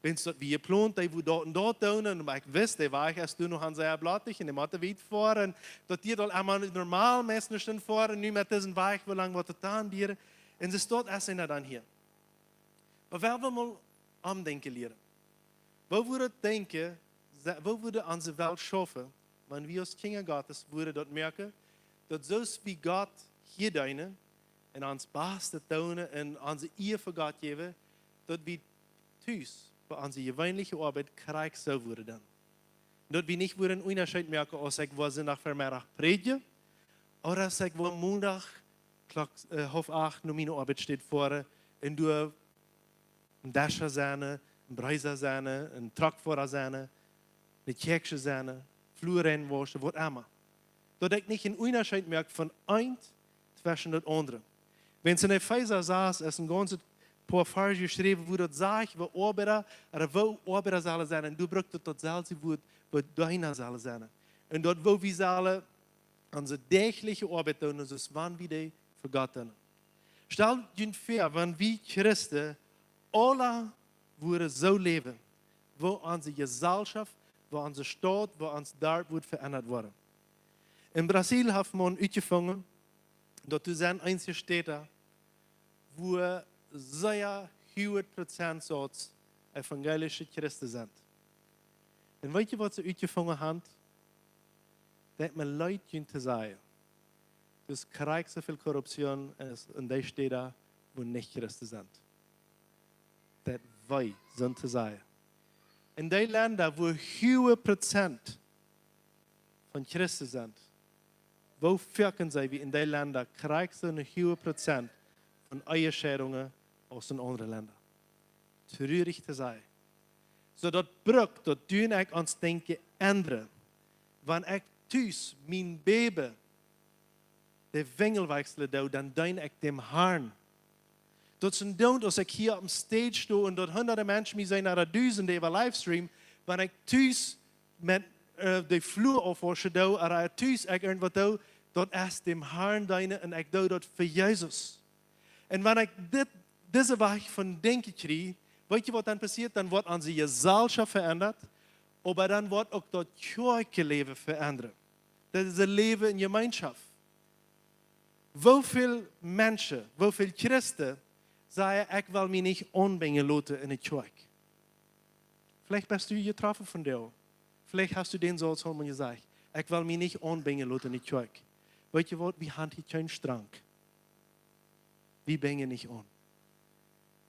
Wenn es dort wie geplant, die wo dort und dort tun, und ich weiß, der war ich erst noch an sehr blattig, und der Mathe weit fahren, dort die dort einmal normal meistens schon fahren, nicht mit diesem Weg, wo lang was getan wird, und es dort erst einer dann hier. Aber wenn wir mal umdenken lernen, wo würde denken, wo würde unsere Welt schaffen, wenn wir als Kinder Gottes würden dort merken, dass so wie Gott hier deine, und uns Beste tun, und unsere Ehe für Gott geben, dass wir thuis, bei unserer gewöhnlichen Arbeit Krieg so wurde dann. Dort wir nicht einen Unterschied merken, als ich wo Sonntag Vormittag predige, oder als ich wo Montag, halb 8, noch meine Arbeit steht vor, und du ein Dascher sein, ein Breiser sein, ein Truckfahrer sein, eine Kirche sein, Flurrennen waschen, was immer. Dort ich nicht einen Unterschied merke von eins zwischen dem anderen. Wenn es in Epheser saß, ist ein ganzes paar Verse geschrieben, wo das sagt, wo Arbeiter sollen sein. Und du brauchst das selbe Wort, wo deiner soll sein. Und dort, wo wir sollen unsere tägliche Arbeit tun, das ist, wann wir die für Gott tun. Stell dir vor, wenn wir Christen alle würden so leben, wo unsere Gesellschaft, wo unsere Stadt, wo unser Dorf wird verändert worden. In Brasilien haben wir angefangen, dort sind einzelne Städte, wo sehr hohe Prozentsatz evangelische Christen sind. Und weißt du, was sie angefangen haben? dass man Leute zu sagen, dass Krieg so viel Korruption ist in den Städten, wo nicht Christen sind. Das wir sind zu sagen. In den Ländern, wo hohe Prozent von Christen sind, wo führen sie, wie in den Ländern, Krieg so eine hohe Prozent von Ehescheidungen aus den anderen Ländern. Traurig zu sein. So dat brug, dat doen ik ons denken ändern. Wanneer ik thuis mijn baby de wingel wechselen doe, dan dein ik dem Herrn. Dat is een doen als ik hier op een stage sta en dat honderden mensen mij zijn naar de duizenden over livestream, wanneer ik thuis met de vloer afwassen doe, of thuis ik irgendwas doe, Dat is dem Herrn deine en ik doe dat voor Jezus. En wanneer ik deze weg van denken krijg, weet je wat dan passiert? Dan wordt onze Gesellschaft verändert, maar dan wordt ook dat kerkeleven veranderen. Dat is het leven in gemeenschap. Hoeveel mensen, hoeveel christen zeggen, ik wil me niet aanbrengen laten in de kerk. Vielleicht bist du getroffen von dir. Vielleicht hast du den so schon gesagt. Ich will mich nicht aanbrengen laten in die kerk. Weet je wat? Wir haben hier keinen Strang. Wir bringen nicht an.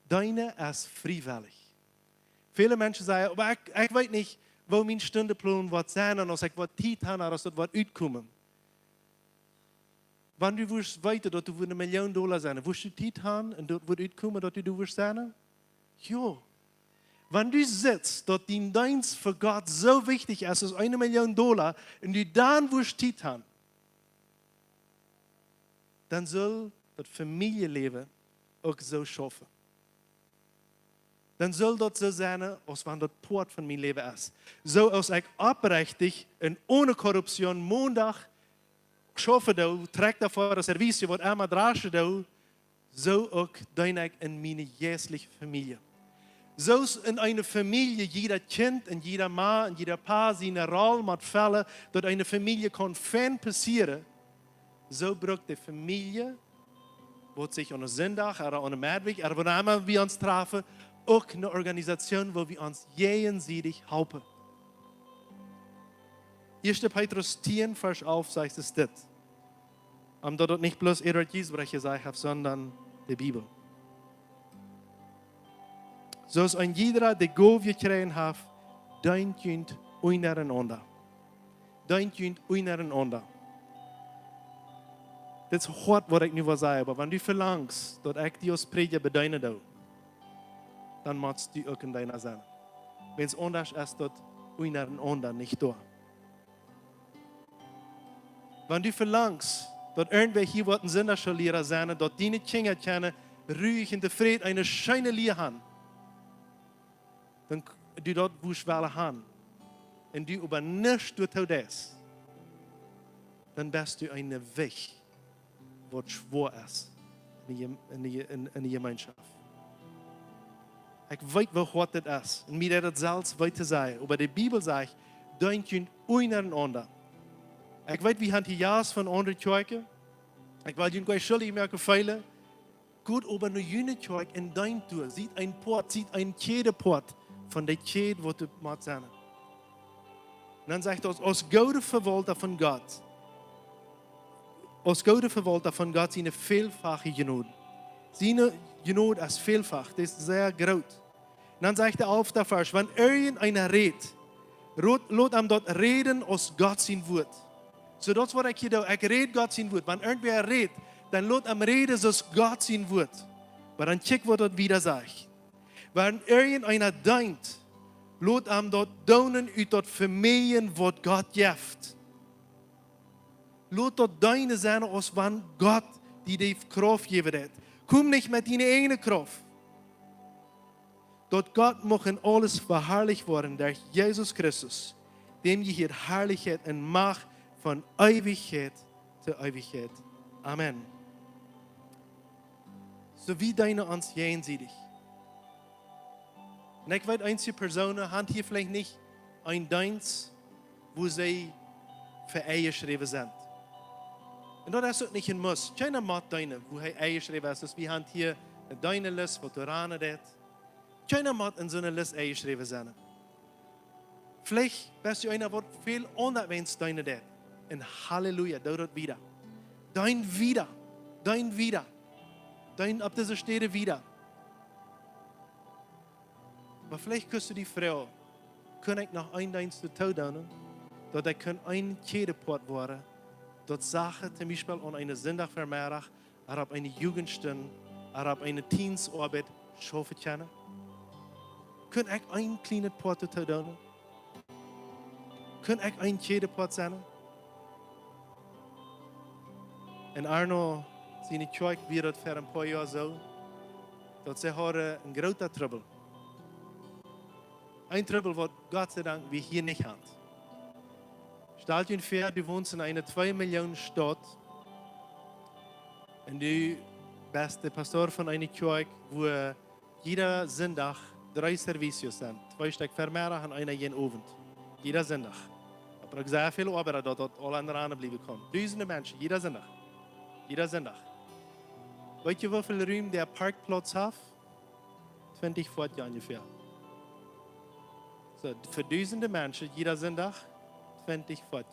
Deine ist freiwillig. Viele Menschen sagen, aber ich weiß nicht, wo mein Stundenplan wird sein und als ich was Zeit habe, als das wird uitkommen. Wenn du wirst weiter, dass du $1 Million sein, wirst du Zeit haben und dort wird uitkommen, dass du wirst sein? Ja. Wenn du sitzt, dass dein Dienst für Gott so wichtig ist, als $1 Million, und du dann wirst Zeit haben, dann soll das Familienleben auch so schaffen. Dann soll das so sein, als wenn das Port von meinem Leben ist. So als ich oprechtig und ohne Korruption Montag schaffe, trägt davor das Service, was einmal drasche, so auch deine ich in meine jährliche Familie. So in einer Familie jeder Kind und jeder Mann und jeder Paar seine Rolle mit Fällen, dass eine Familie kann fan passieren. So braucht die Familie, wo sich an einem Sonntag oder an einem Mittwoch oder wo immer wir uns treffen, auch eine Organisation, wo wir uns gegenseitig helfen. 1. Petrus 10, Vers 11 sagt es das. Omdat het niet bloß Erotisch, was ich gesagt habe, sondern die Bibel. Zoals ein jeder, der Gott gekregen hat, deint jünt untereinander. Deint jünt untereinander. Das ist hart, was ich nu wil sagen, aber wenn du verlangst, dass ich dir als Prediger bedeine doe, dann musst du auch in deiner sein. Wenn es anders ist, dass untereinander nicht da. Wenn du verlangst, dass irgendwer hier wat een Sonderschullerer zijn, dass deine Kinder können ruhig in der Frieden eine schöne Lehre haben, dann du dort wusch wel haben und du über nichts tut das, dann bist du einen Weg, was schwer ist in die Gemeinschaft. Ich weiß, wie hart das ist. Und mir das selbst weiter sagen. Aber die Bibel sagt, deint jünt untereinander. Ich weiß, wir haben hier Jahres von anderen Kirchen. Ich will Ihnen gleich schuldig mehr gefallen. Gut, aber eine jene Kirche in dein Tour sieht ein Port, sieht ein Kedeport von der Kede, wo du machst. Und dann sagt er, aus Gode Verwalter von Gott. Aus Gode Verwalter von Gott sind eine vielfache Genot. Seine Genot ist vielfach, das ist sehr groß. Und dann sagt er auf der Vers, wenn irgendeiner redet, lot ihm dort reden aus Gott sein Wort. So das, was ich hier tue, ich rede Gott sein Wort. Wenn irgendwer redet, dann lot ihm reden aus Gott sein Wort. Aber dann check, was dort wieder sagt. Wenn irgendeiner denkt, lot ihm dort daunen uit dort Familien, was Gott jeft. Lot dort deine sein, als wenn Gott die Kraft geben hat. Komm nicht mit deiner eigenen Kraft. Dort Gott mag in alles verherrlicht worden durch Jesus Christus, dem je hier Herrlichkeit und Macht von Ewigkeit zu Ewigkeit. Amen. So wie deine uns jenseitig. Und ich weiß, einzelne Personen haben hier vielleicht nicht ein Dienst, wo sie vereingeschrieben sind. Und das ist auch nicht ein Muss. Keiner macht deine, wo er eingeschrieben ist. Wir haben hier eine deine Liste, wo du ran hat. Keiner macht in so einer Liste eingeschrieben sein. Vielleicht bist du einer, der viel unerwähnt deine hat. Und Halleluja, dort wieder. Dein wieder. Dein wieder. Dein ab dieser Stelle wieder. Aber vielleicht kannst du die Frau, kann ich noch ein Dienst tun, dass ich ein Kedeport werden, dass Sachen zum Beispiel an einer Sonntagvermehrung, oder auf eine Jugendstunde, oder auf eine Dienstarbeit schaffen können. Kann ich ein kleines Port tun? Kann ich ein Kedeport sein? En Arno, seine Kirche wird für ein paar Jahre so, dass sie einen großen Trouble. Ein Trouble, was Gott sei Dank wir hier nicht haben. stell dir vor, du wohnst in einer 2 Millionen Stadt und du bist der Pastor von einer Kirche, wo jeder Sonntag 3 Services sind. 2 Stück Vermehrer und einer jeden Abend. Jeder Sonntag. Aber ich sehr viele Arbeiter dort alle anderen bleiben können. Tausende Menschen, jeder Sonntag. Jeder Sonntag. Weißt du, wie viel Raum der Parkplatz hat? 20 Fort ungefähr. So, für tausende Menschen, jeder Sonntag, 20 Fort.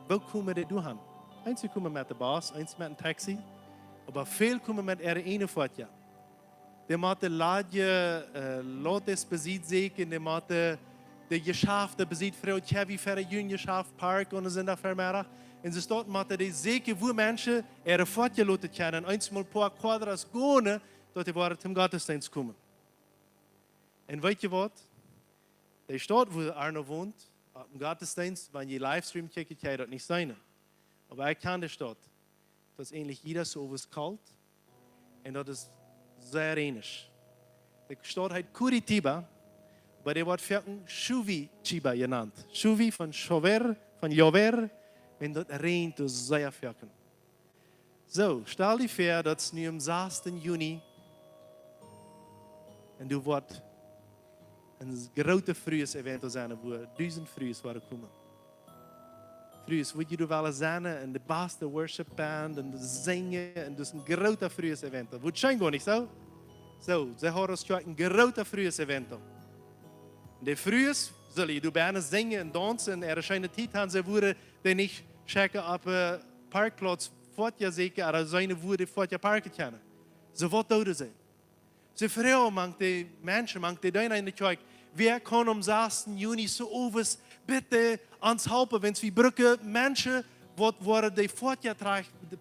Wo kommen die hin? Einige kommen mit dem Bus, einige mit dem Taxi, aber viele kommen mit ihrer eigenen Fort. Die Mathe Ladje, Lottes Besitz sehen, die Mathe der Geschäft, der Besitz Frau Chevy für ein Geschäft, Park und sind da vermehrt. Und sie dort Mathe die Seke, wo Menschen ihre Fort loten können, einmal ein paar Quadras gehen, dort die zum Gottesdienst kommen. Und weißt du was? Der Stadt, wo Arno wohnt, im Gottesdienst, wenn ihr Livestream checkt, kann das nicht sein. Aber ich kann die Stadt. Das ist ähnlich jeder so was kalt. Und das ist sehr ähnlich. Die Stadt heißt Curitiba, aber der wird für Chuvi-Chiba genannt. Chuvi von Chover, von Jover, wenn dort regnet, das ist sehr fürken. So, stell dir vor, dass es nur am 6. Juni und du wirst ein großes frühes Event sein, wo 1000 frühes waren kommen. Frühes, wo du willst sein, und die beste Worship Band, und singen, und das ist ein großes frühes Event. Wo scheint gar nicht so? So, sie haben uns ein großes frühes Event. Und die frühes, sollen du gerne singen und tanzen, und scheine Zeit haben, sie würde den nicht checken, ob Parkplatz fortja sicher, oder seine würde fortja parken können. So, was tun sie? Sie fragen manche die Menschen, manche die Deine in der Kirche, wer kann am 6. Juni so etwas bitte ans helfen, wenn wir Brücke Menschen, die die fortja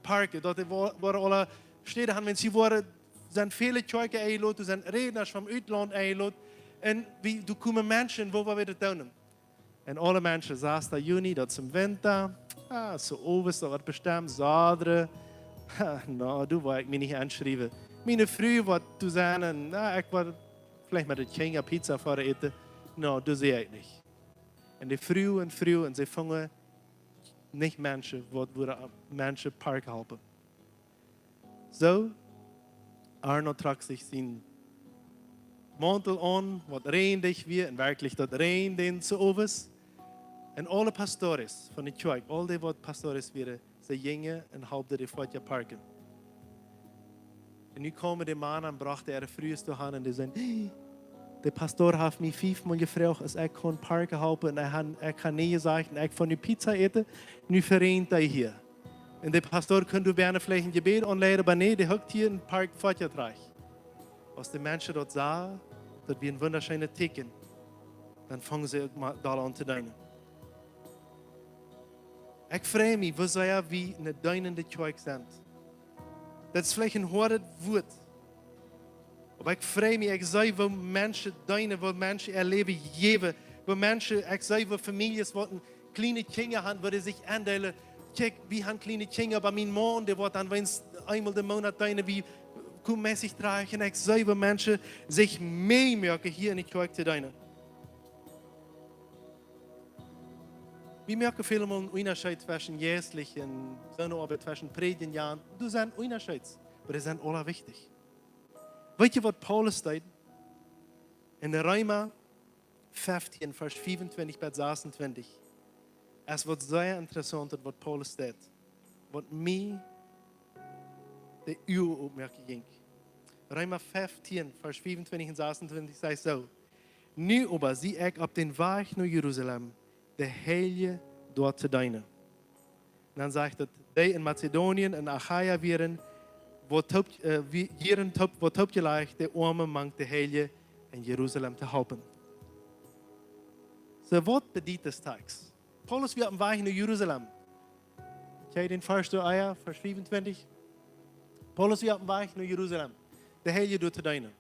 parken, dort waren alle Städte haben, wenn sie waren, sind viele Kirchen eingeladen, sind Redner vom Ausland eingeladen, und du kommen Menschen, wo wir das tun. Und alle Menschen, 6. Juni, das ist im Winter, so etwas, das wird bestimmt, Sadre, no, du wolltest mich nicht anschreiben. Meine Früh wird du sagen, ich war vielleicht mit der Kinder Pizza vor der Ete. No, du sehe ich nicht. Und die früh, und sie fangen nicht Menschen, wo Menschen Park helfen. So, Arno trug sich seinen Mantel an, was reinlich wie, und wirklich dort rein, den zu overs. Und alle Pastores von der Kirche, all die, was Pastores wären, sie gingen und halten die Feuer parken. Und nu komen die Mann und brachte ihre früheste Hand und die sagen, der Pastor hat mich 5-mal gefragt, als ich kann parken helfen und er kann nie sagen, ich von der Pizza eten, nu vereint er hier. Und der Pastor könnte gerne vielleicht ein Gebet anleiten, aber nee, der hockt hier in Park Fortjatreich. Als die Menschen dort sahen, das wie ein wunderschöner Ticken, dann fangen sie da an zu deinen. Ich freue mich, wo sie ja wie eine deinende Kirche sind. Das ist vielleicht ein hartes Wort. Aber ich freue mich, ich sehe, wo Menschen deinen, wo Menschen ihr Leben geben, wo Menschen, ich sehe, wo Familien, wo kleine Kinder haben, wo die sich andelen. Kijk, wir haben kleine Kinder, aber mein Mann, der wird dann, wenn es einmal im Monat deine, wie mäßig tragen. Ich sehe, wo Menschen sich mehr merken, hier in der Kirche zu deinen. Wir merken vielmal einen Unterschied zwischen jährlichen Sonnenarbeit, zwischen Predigenjahren. Du sind Unterschied, aber die sind alle wichtig. Weißt du, was Paulus sagt? In der Römer 15, Vers 25 bis 26. Es wird sehr interessant, was Paulus sagt. Was mir die Uhr aufmerken ging. Römer 15, Vers 25 und 26 sagt so. Nu aber zie ik op den Weg naar Jeruzalem, de Heilige dort zu deinen. Dann sagt er, die in Mazedonien und Achaia wären, wo top gleich der Arme mangt der Heilige in Jerusalem zu helfen. So, was bedeutet das Tags? Paulus wird am Weg nach Jerusalem. Okay, den Vers Vers 25. Paulus wird am Weg nach Jerusalem. Der Heilige dort zu deinen.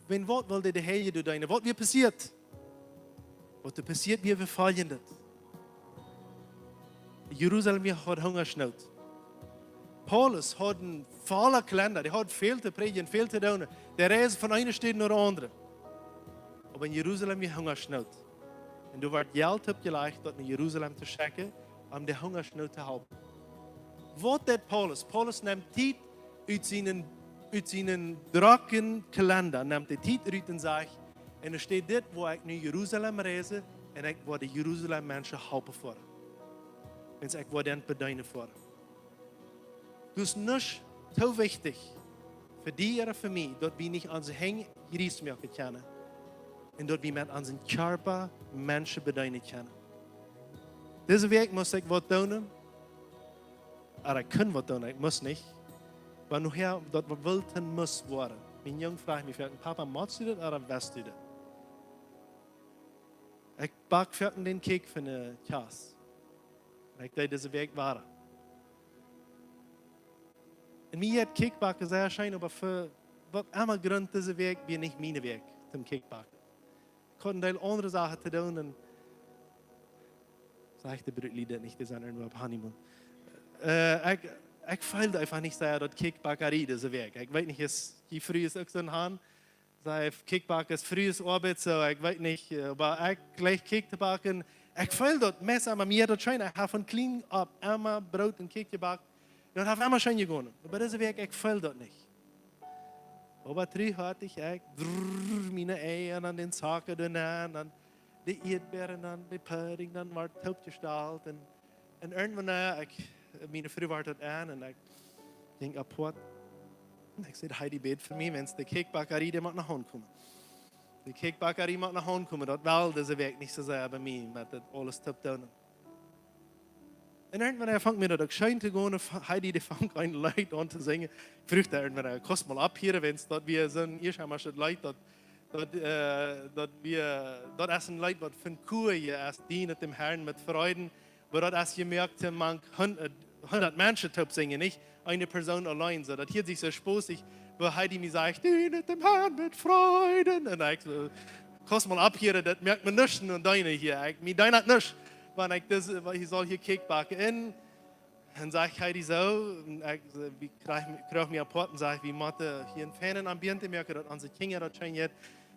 Wenn was wollte der Heilige dort deinen? Was wird passiert? Was passiert, wir verfallen. Jerusalem hat Hungersnot. Paulus hat einen vollen Kalender, der hat viel zu predigen, viel zu tun. Der reist von einer Stadt nach der anderen. Aber in Jerusalem hat Hungersnot. En du wordt geld opgelegd tot naar Jeruzalem te schicken om de hongersnood te helpen. Wat deed Paulus? Paulus neemt tijd uit zijn drukke kalender, neemt de tijd uit en zegt, en er staat dit, waar ik naar Jeruzalem reizen en ik wil de Jeruzalem mensen helpen voor. En ik wil hen bedienen voor. Dus niet zo wichtig voor die en voor mij, dat we niet onze hang Jezus kennen. En dat we met onze körper mensen bedienen kunnen. Deze week moest ik wat doen. Maar ik kan wat doen, ik moest niet. Maar nu her, dat we wilden moest worden. Mijn jong vraagt me, papa, moet je dat of wist je dat? Ik bak voor den cake van de kaas. En ik deed deze week waren. En mij het cake bakken zeer schijn, maar voor wat allemaal grond deze week, weer niet mijn week, zum cake bakken. Ik had een deel andere zaken te doen en zeg de broedlieden niet, die zijn er nu op honeymoon. Ik voelde einfach niet dat kickbakkerie deze week. Ik weet niet, is die früh is ook zo'n haan. Zij kickbakken is früh is arbeid, zo ik weet niet. Maar ik gleich cake te bakken. Ik voel dat mensen aan mij dat zijn. Ik heb van klein op einmal brood en cake gebakken. Dat heb ik einmal schon gegaan. Maar deze week, ik voel dat niet. Maar terug had ik mijn eieren aan den zaken doen aan. En de eetberen aan, de pudding, dan wordt het opgesteld. En irgendwann, mijn vrouw was dat aan en ik ging apart. En ik zei, Heidi beet voor mij, mensen, de cakebakkerie die moet naar huis komen. De cakebakkerie moet naar huis komen, dat wel deze week niet zo zeer bij mij, met dat alles te doen. En irgendwann vangt mir dat ook schijn te gaan, Heidi die vangt een lied aan te zingen. Ik vroeg daar irgendwann, kost mal ab hier, wens dat we zo'n eerst einmal het lied, dat is een lied wat van koeien je als dienen dem Herrn met vreuden. Maar dat als je merkt, man 100 Menschen top zingen, nicht eine Person allein. So, das hier sich so spaßig, wo Heidi mir sagt, dienet dem Herrn mit Freuden. Und ich so, kost mal ab hier, das merkt man nicht und deine hier. Mir deine hat nicht, weil ich soll hier Cake backen. Und dann sag ich Heidi so, ich krieg mir Apport und sag, wie Mathe hier ein Fanenambiente merke, dass unsere Kinder das schon jetzt.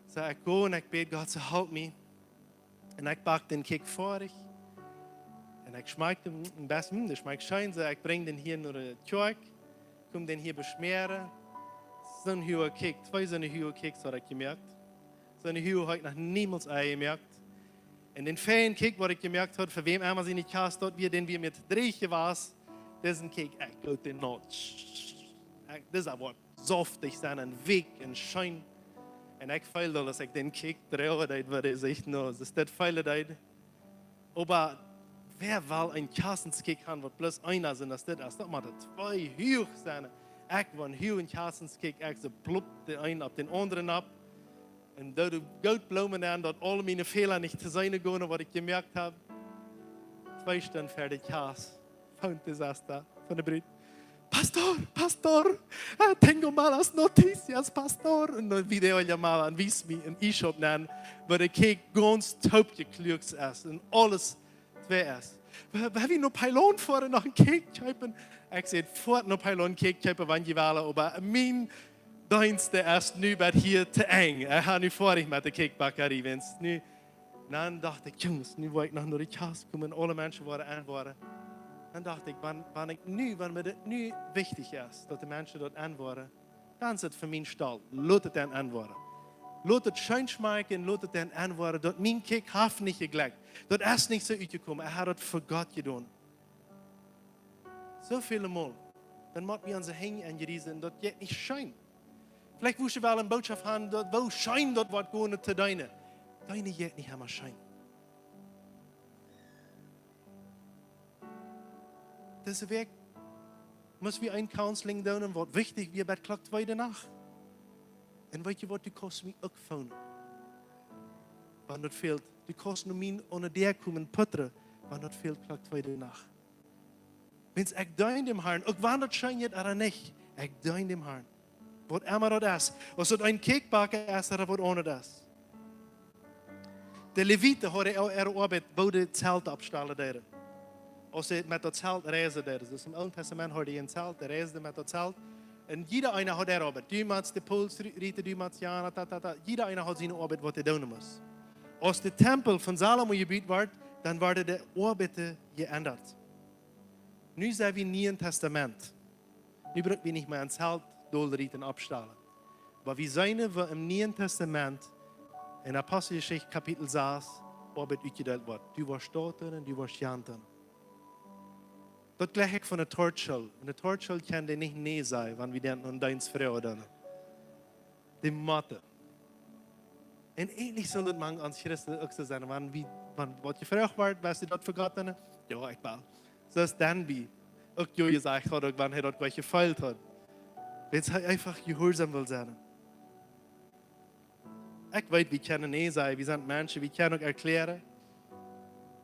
So, ich go und ich bete Gott, so help me. Und ich back den Cake vor dich. En ik schmeik hem best, dat schmeikt schijn. Ik breng den hier naar de kerk, kom den hier besmeren. Zo'n huwe cake, 2 zo'n huwe cakes had ik gemerkt. Zo'n huwe had ik nog niemals gemerkt. En den fijne cake wat ik gemerkt had, voor wem einmal in die kaas dort weer, den wir met 3 was, dat is een cake, echt goed den not. Dat is aber saftig zijn en week en schijn. En ik feilde als ik den cake draaien deed, wat is echt no, dat is dat feilde deed. Aber wer will ein Kassenskick haben, was bloß einer sind, das ist, das macht 2 hoch sein. Ich will hier ein Kassenskick, ich so blubbt den einen ab den anderen ab. Und da du Goldblumen an, dort alle meine Fehler nicht zu sein gehen, was ich gemerkt habe. 2 Stunden fertig Kas. Von Desaster, von der Brüder. Pastor, tengo malas noticias, Pastor. Und dann video llamada an wies mir ein E-Shop nennen, wo der Cake ganz taub geklugt ist und alles. Wer ist? Wer will noch Pylon vorne noch ein Cake kaufen? Ich sehe fort noch Pylon Cake kaufen, wann die Wale, aber mein Dienst ist nu bei hier zu eng. Ich habe nu vor mit der Cakebackerie, wenn es nu. Dann dachte ich, Jungs, nu wollte ich noch nur die Kasse kommen, alle Menschen waren antworten. Dann dachte ich, wenn mir das nu wichtig ist, dass die Menschen dort antworten, dann ist es für mich Stall. Lass es dann antworten. Laat het schön schmecken, laat het dan antwoorden. Dat mijn cake heeft niet geglekt. Dat is niet zo uitgekomen. Hij had het voor God gedaan. Zoveel mal. Dan moeten we onze hängen en geriesen. Dat geht niet schön. Vielleicht wist je wel een boodschap hebben. Dat wo schön dat wat gewoon te deine. Deine geht niet helemaal schön. Deze week moeten we een counseling doen. Wat wichtig weer bij klok 2 de nacht. En weet je wat, du kost mij ook van. Want dat veelt. Du kost nog mij onder der komen putteren. Want dat veelt klok 2 de nacht. Wens ik duin dem Herrn, ook wanneer dat schijn je er niet. Ik duin dem Herrn. Wat immer dat is. Als het een cakebakker is, dat wat onder is. De Levieten hadden arbeid, bouwden het zelt opstellen deden. Als ze met dat zelt reizen deden. Dus in het Oude Testament hadden ze een zelt, de reisden met dat zelt. En jeder einer hat Arbeit. Du machst die Puls, Rita, du machst Jana, Jeder einer hat seine Arbeit, was er tun muss. als der Tempel von Salomo gebaut wird, dann wurde der Orbite geändert. Nu zijn we in het Nieuwe Testament. Nu brauchen wir nicht mehr ans Held, Dolderiten abstellen. Aber wir zijn wir im Neuen Testament, in Apostelgeschichte Kapitel 6, Orbit uitgedeeld wordt. Du warst stoten en du warst janten. Dat gleich ik van de tortschul. En de tortschul kan die niet nee zijn, want we denken aan deins vrouw dan. De matte. En eigenlijk zullen het man als Christen ook zo zijn. Want wat je vraagt wordt, was je dat vergeten? Ja, ik wel. Zoals dan bij. Ook jou gezegd had, ook wanneer hij dat wat gefeilt had. Wenn hij einfach gehoorzaam wil zijn. Ik weet, we kunnen nee zijn, we zijn mensen, we kunnen ook erklären.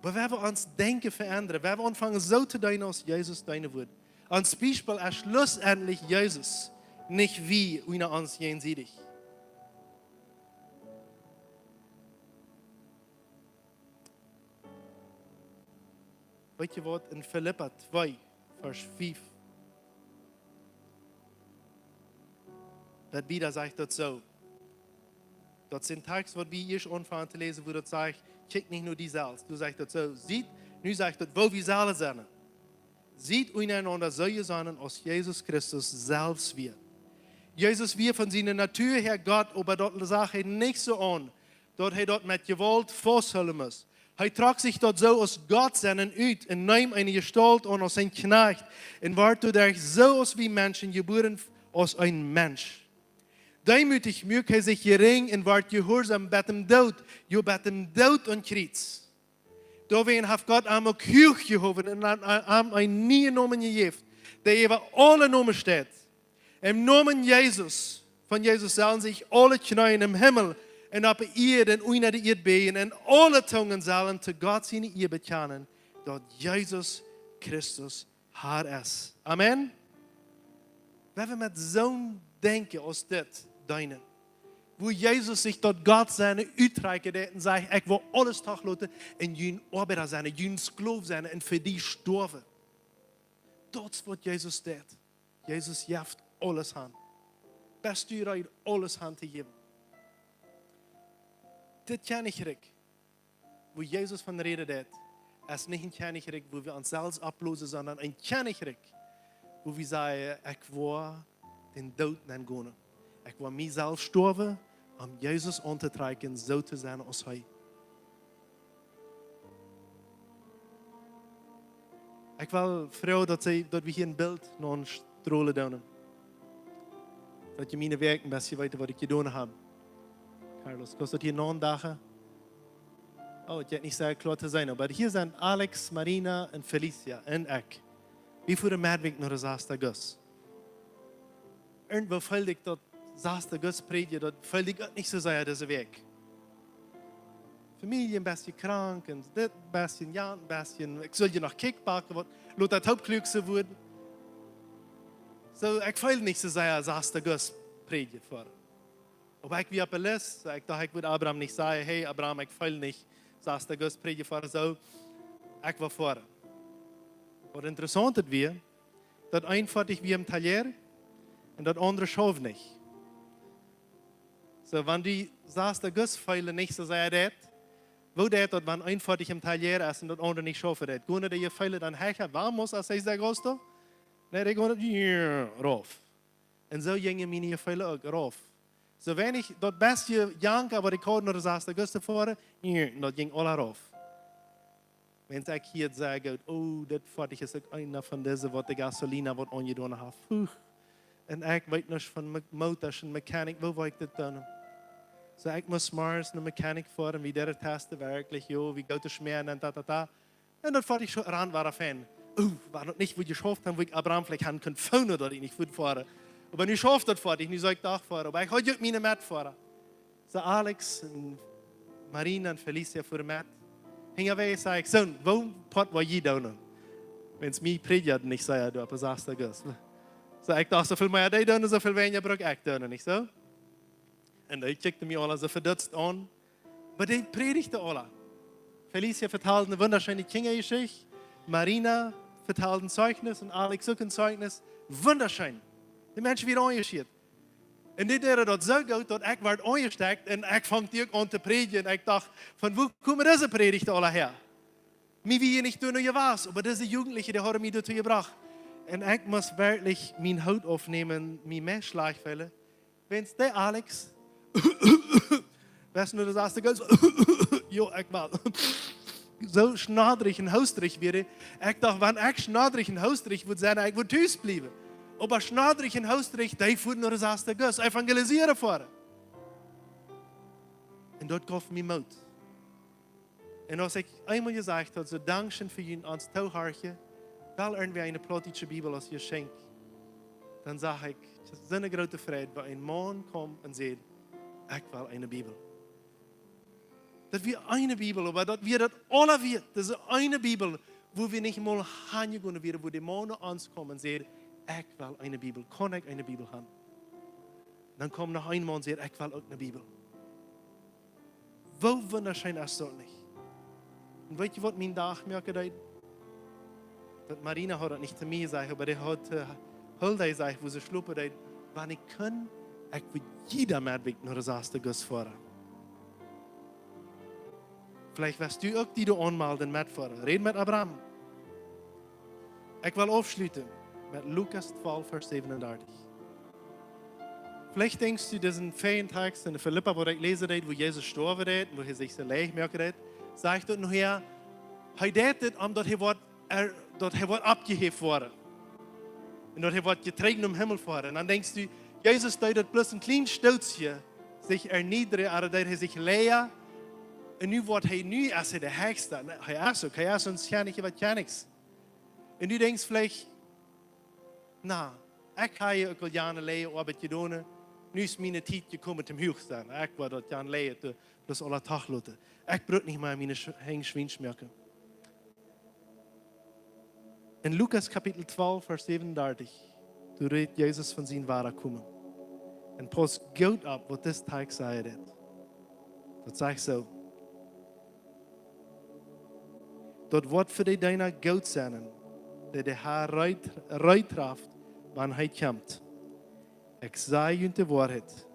Maar we hebben ons denken veranderen. We hebben angefangen zo te doen als Jezus deine wordt. Ons Beispiel is schlussendlich Jezus, niet wie ohne ons jenseitig. Weet je wat in Philippa 2, vers 5. Dat wieder zegt dat zo. Dat zijn tekst wat we eerst aanvangen te lezen, wo dat zegt, kijk niet naar die zelfs. Du zegt dat zo. Ziet, nu zegt dat, wo we zullen zijn. Ziet einander zo zijn als Jezus Christus zelfs weer. Jezus weer van zijn natuur her Gott, maar dat zegt hij niet zo aan, dat hij dat met geweld vasthouden moet. Hij trok zich dat zo als Gott zijn uit en nam een gestalt aan als een knecht. En werd door zo als wie mensen geboren als een mens. Demutig mögt hij zich gering en werd gehoorzaam bij hem dood. Je bij hem dood aan kruis. Daarin heeft God hem ook hoog gehoven en hem een nieuwe naam gegeven. Die over alle namen staat. Im Namen Jesus, van Jezus zullen zich alle knieën im Himmel en op de aarde en onder de aardbeen en alle tongen zullen te God zijn eer bekennen, dat Jezus Christus Herr is. Amen. We hebben met zo'n denken als dit deinen. Wo Jezus zich tot God zijn uitreiken deed en zei, ik wil alles teruglaten en jullie arbeider zijn, jullie slaaf zijn en voor die sterven. Dat is wat Jezus deed. Jezus geeft alles aan. Best u rijdt alles aan te geven. Dit koninkrijk, wo Jezus van de reden deed, is niet een koninkrijk wo we onszelf oplossen, sondern een koninkrijk wo we zeggen, ik wil den dood niet gaan. Ik wil mezelf sterven om Jezus aan te trekken, zo te zijn als hij. Ik wil vrouw dat we hier een beeld naar ons strollen doen. Dat je mijn werk een beetje weet wat ik gedaan heb. Carlos, kost dat hier 9 dagen? Oh, het gaat niet zo klaar te zijn. Maar hier zijn Alex, Marina en Felicia en ik. We voeren Medweg naar de 6 augustus. Irgendwo voelde ik dat 6 augustus predigen, dat voelde ik ook niet zo zeer deze week. Familie een beetje krank en dit een beetje, ja een beetje. Ik zal je nog kickbacken, wat laat dat hoopklukse worden. So, ik voelde niet zo zeer 6 augustus predigen voor. Maar ik weer op een les, ik dacht, ik wil Abraham niet zeggen, hey Abraham, ik voel niet 6 augustus predigen voor zo. Ik wil voor. Wat interessant is weer, dat eenvoudig wie im Taller en dat andere schoof niet. So, wenn die 6 augustus feilen nicht so sehr dat, wo dat wenn eenvoudig im Taller ist und das andere nicht schaffen dat. Gehen die feilen dann hecher, warum muss das 6 augustus? Nee, die gehen rauf. En zo gingen meine feilen ook rauf. So, wenn ich das beste janken, wat ik hoorde naar de 6 augustus voeren, dat ging alle rauf. Wenn ich hier sage, oh, das fertig ist auch einer von diesen, was die Gasolina wird angedaan hat. En ik weet niet van motors en mechanic, wo wil ik dat doen? So, ik muss morgens een mechanic voeren, wie der testen werkelijk, jo, wie gaat het schmeren en ta. En dat vond ik schon ran war fan. War das nicht, wo ich geschafft habe, wo ich Abraham vielleicht haben können, phone oder ich nicht gut fahren. Aber nu schafft das vor, ich nu soll ich doch fahren. Aber ich heute meine Met fahren. So Alex und Marina und Felicia für Met. Hingen wij, zei ik, zo'n, wat je doen? Wenn es mij predigt, nicht zei du, aber 6 augustus. So ik dacht, zoveel meer die doen, zoveel weniger brug ik doen, niet zo? En die kijkte me alle so verdutzt an. Aber die predigte alle. Felicia vertelde eine wunderschöne Kindergeschichte. Marina vertelde ein Zeugnis und Alex auch ein Zeugnis. Wunderschön. Die Menschen wieder angeschiert. En dit deed dat zo goed dat ik werd aangestekt en ik vang die aan te predigen. En ik dacht, van waar komen deze predigten alle her? Mij wie je niet toen je was, maar deze Jugendlichen, die hadden mij dazu gebracht. En ik moest wirklich mijn hout aufnehmen, mijn Messchlag vullen. Wenn's der Alex, weißt du, das erste ganz, jo, ich mal, so schnaderig en hoesterig weer. Ik dacht, wanneer ik schnaderig en hoesterig moet zijn, ik moet thuis blijven. Maar schnaderig en hoesterig, die voert naar de eerste gus, evangeliseren voor. En dat gaf me moed. En als ik eenmaal gezegd had, zo dankzij voor jullie ans touwhartje, wel irgendwie een plattische Bibel als geschenk, dan zag ik, het is een grote vrede, waar een man komt en zegt, ik wil een Bibel. Dat wir eine Bibel, aber dat wir das alle wir, das ist eine Bibel, wo wir nicht mal hingehen werden, wo die Männer uns kommen und sagen, ich will eine Bibel, kann ich eine Bibel haben? Dann kommt noch ein Mann und sagt, ich will auch eine Bibel. Wo wunderschön ist das nicht? Und weißt du, was mein Tag merkt? Das Marina hat das nicht zu mir gesagt, aber die hat Hulda gesagt, wo sie schlupen, wenn ich kann, ich will jeder mitweg nach der erste Guss fahren. Vielleicht wirst du auch die du anmelden mitfahren. Red mit Abraham. Ich will aufschließen mit Lukas 12, Vers 37. Vielleicht denkst du, das ist ein Ferientext in der Philippa, wo ich lese, wo Jesus gestorben ist, wo er sich so leicht merkt. Sagt dort nachher, er deed het omdat hij wordt abgeheven worden. En dat hij wordt getragen om Himmel voor. En dan denkst du, Jesus deed het plus een klein stootje zich erniederen, maar dat hij zich leer. En nu wordt hij nu als hij de hekste. Hij is ons schijnlijk wat niks. En nu denkst vielleicht, nou, ik ga je ook al jaren leiden op het gedaan. Nu is mijn tijd gekomen om hoog te staan. Ik word dat jaren leiden, dus alle dag laten. Ik brug niet meer mijn hengschwinsch merken. In Lukas Kapitel 12, Vers 37, toen redt Jezus van zijn ware komen. En pas goed op wat dit tag zei dit. Dat zegt zo. Dat wordt voor die deiner goud zijn, dat de Heer ruitraft, wanneer hij komt. Ik zei jullie de waarheid.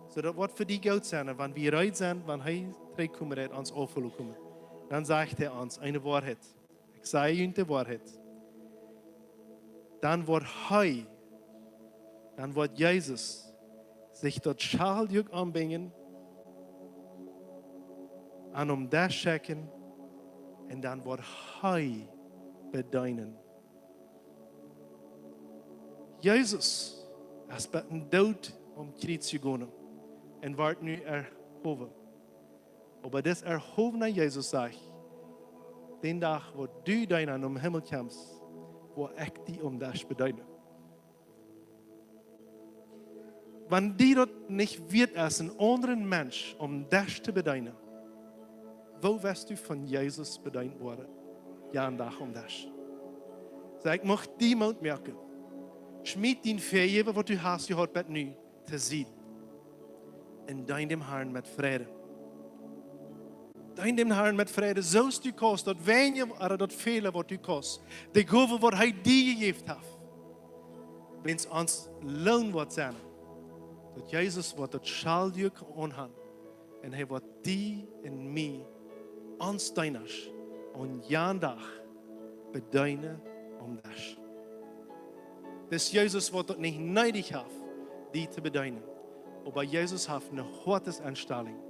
So dat wordt voor die goud zijn, wanneer we ruit zijn, wanneer hij terugkomt uit ons overkomen. Dan zegt hij ons een waarheid. Ik zei jullie de waarheid. Dan wordt Jezus zich tot Schaljuk aanbrengen en dat checken en dan wordt hij beduinen. Jezus is bij een dood om kruis gegaan en wordt nu erhoven. Maar dit erhoven naar Jezus zegt, den dag wo du deinen om Himmel kommst, wo ich die das bedeute. Wenn die dort nicht wird als ein anderer Mensch, das zu bedeuten, wo wirst du von Jesus bedeutet worden? Ja, ein Tag das. So, ich möchte die Mut merken. Schmied den Verjeber, was du hast gehört, mit nu, zu sehen. Und dein dem Herrn mit Frieden. Dein dem Herrn met vrede, zoals du kost, dat weinig of dat vele wat du kost. De gave wat hij die gegeven heeft. Wens ons loon wat zijn. Dat Jezus wat het schaaljuk aanhan. En hij wordt die en mij, ons dieners, on jan dag beduinen om das. Dus Jezus wat het niet nodig heeft, die te beduinen. Maar Jezus heeft een hartesaanstelling.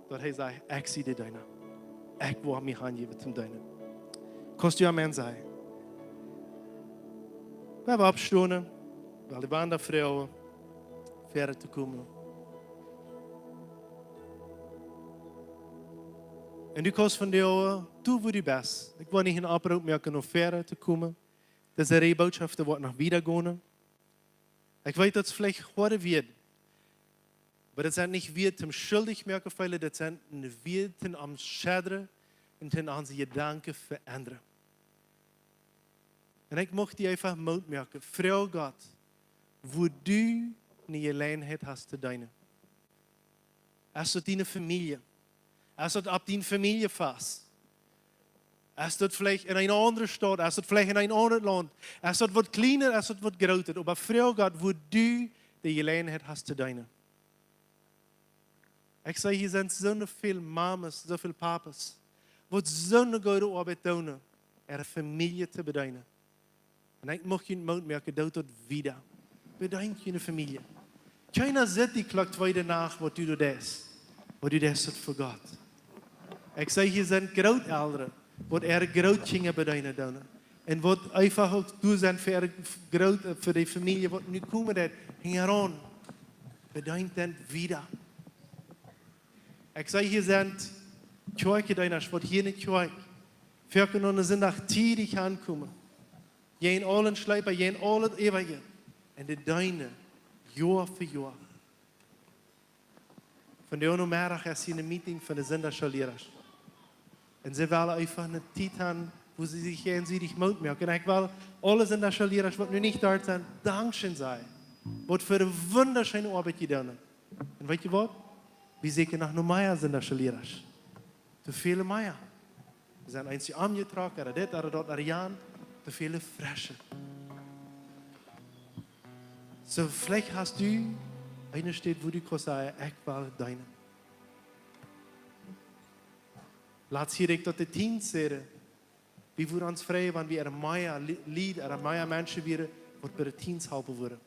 Dat hij zei, ik zie de deiner. Ik wil mijn hand geven zum deiner. Kost u amen zijn. We hebben opstonden, weil de andere vrouwen verder te komen. En du kost van de ogen, doe wat je best. Ik wil niet een oproep maken om verder te komen. Deze rijboodschaften wordt nog wieder gaan. Ik weet dat het vielleicht geworden wird. Aber das sind nicht wir zum schuldig merken, das sind wir zum am schädern und zum unsere Gedanken verändern. Und ich möchte dir einfach Mut merken, Frau Gott, wo du eine Gelegenheit hast zu deinen. Als du deine Familie, als du ab deine Familie fährst, als du vielleicht in eine andere Stadt, als du vielleicht in ein anderes Land, als du wird kleiner, als du wird größer, aber Frau Gott, wo du die Gelegenheit hast zu dienen. Ich sage, hier sind so viele Mamas, so viele Papas, die so eine gute Arbeit tun, ihre Familie zu bedienen. Und ich möchte Ihnen Mut merken, das wieder. Bedien je Familie. Keiner zit die klok tweede nacht wat du das. Wat du das für Gott. Ich sage, hier sind Großeltern, die ihre Großkinder bedienen doen. Und wat einfach auch du sind für die Familie, die nu kommen, hing heran. Bedient dann wieder. Ich sage, hier sind Kirche deiner, wat hier nicht Kirche. Wir können sind nach tidig ankommen. Jeden allen Schleiper, jeden allen Ewige. Und die deine, Jahr für Jahr. Von der Onumiddag is hier een meeting van de zenderscholieren. En ze willen einfach een tijd hebben, wo sie sich gegenseitig Mut merken. Und ich will alle zenderscholieren, die nu nicht dort sind, Dankeschön sagen. Was für eine wunderschöne Arbeit getan haben. Und weißt du was? Wir sehen noch mehr zenderscholieren. Te viele mehr. Wir sind eins angetragen, oder das, oder dort, oder Jan. Te viele Fresche. So, vielleicht hast du eine Stadt, wo du kannst sagen, ich will deine. Laat hier ik tot de 10 zeggen. Wie voor ons vrij, want we er meer lied, er meer mensen weer, wat bij de 10 helpen worden.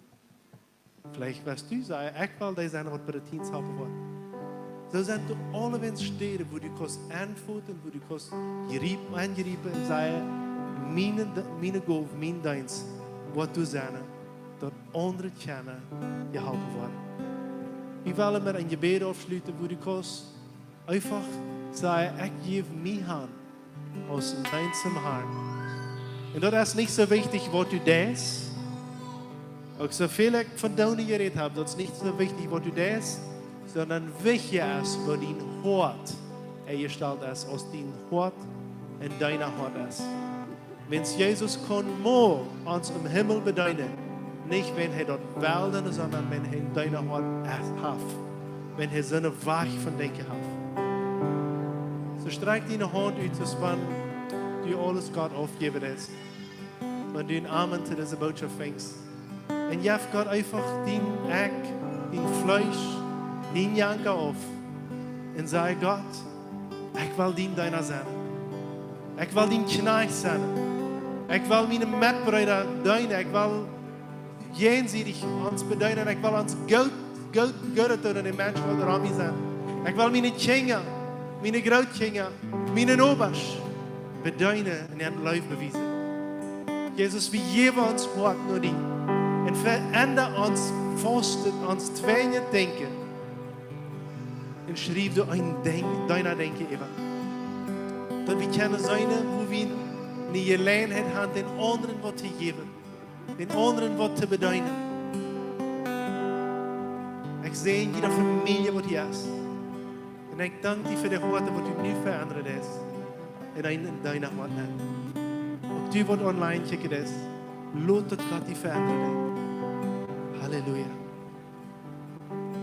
Vielleicht wirst du sagen, ich will die sein, wat bij de 10 helpen worden. So sind du alle wenige Städte, wo du kannst antworten, wo du kannst angeriepen und sagen, meine Golf, mein Dienst, wat du sein, dat andere kennen, geholpen worden. Wir wollen mit ein Gebet aufschließen, wo du kannst einfach sagen, ich gebe mich an aus dem deinem Herrn. Und das ist nicht so wichtig, was du das. Auch so viel ich von deinen geredet habe, das ist nicht so wichtig, was du das, sondern wichtig ist, was dein Hort ergestellt ist, aus deinem Hort und deiner Hort ist. Wenn Jesus kann, mal uns im Himmel bedienen, nicht wenn dort wählen, sondern wenn in deiner Hort hat, wenn seine Wach von Denken hat. So streck deine Hand aus, wenn du alles Gott aufgeben ist. Wenn du einen Amen zu dieser Botschaft fängst. Und jef Gott einfach dein Eck, dein Fleisch, dein Janke auf. Und sag Gott, ich will dien deiner sein. Ich will dein Knecht sein. Ich will meine Mitbrüder deinen. Ich will jenseitig uns bedienen. Ich will uns Gott tun und die Menschen, die daran sind. Ich will meine Kinder, meine Großkinder, meine Oberst bedienen und ihren Leben beweisen. Jesus, wie geben uns Wort nur die. Und verändere uns, forstet uns, zwänge Denken. Und schrieb du deiner Denken über. Dass wir können sein, wo wir eine Gelegenheit haben, den anderen was zu geben. Den anderen was zu bedienen. Ich sehe in jeder Familie, was hier ist. Und ich danke dir für die Worte, die du nicht verändert hast. In deiner Wort. Ob du, was online checken ist, lotet Gott die verändern. Halleluja.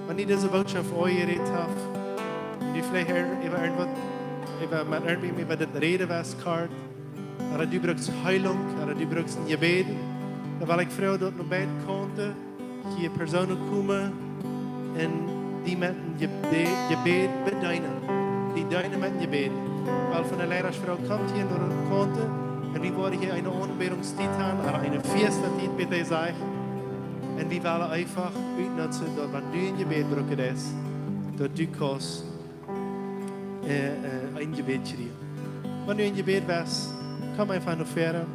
Wenn ich diese Botschaft euch geredet habe, und ich vielleicht über irgendwas, über das Reden was gehört, oder du brauchst Heilung, oder du brauchst ein Gebet, dann will ich froh, dass noch beten konnte, hier Personen kommen, und die mit dem Gebet bedienen. Die deinen mit dem Gebet. Weil von der Lehrersfrau kommt hier und konnte, und wir wollen hier eine Anbetungszeit haben, oder eine Fiesta-Zeit, bitte sage. Und wir wollen einfach uitnutzen, dass wenn du ein Gebet brauchst, dass du kannst ein Gebet kriegen. Wenn du ein Gebet wärst, komm einfach nach vorne.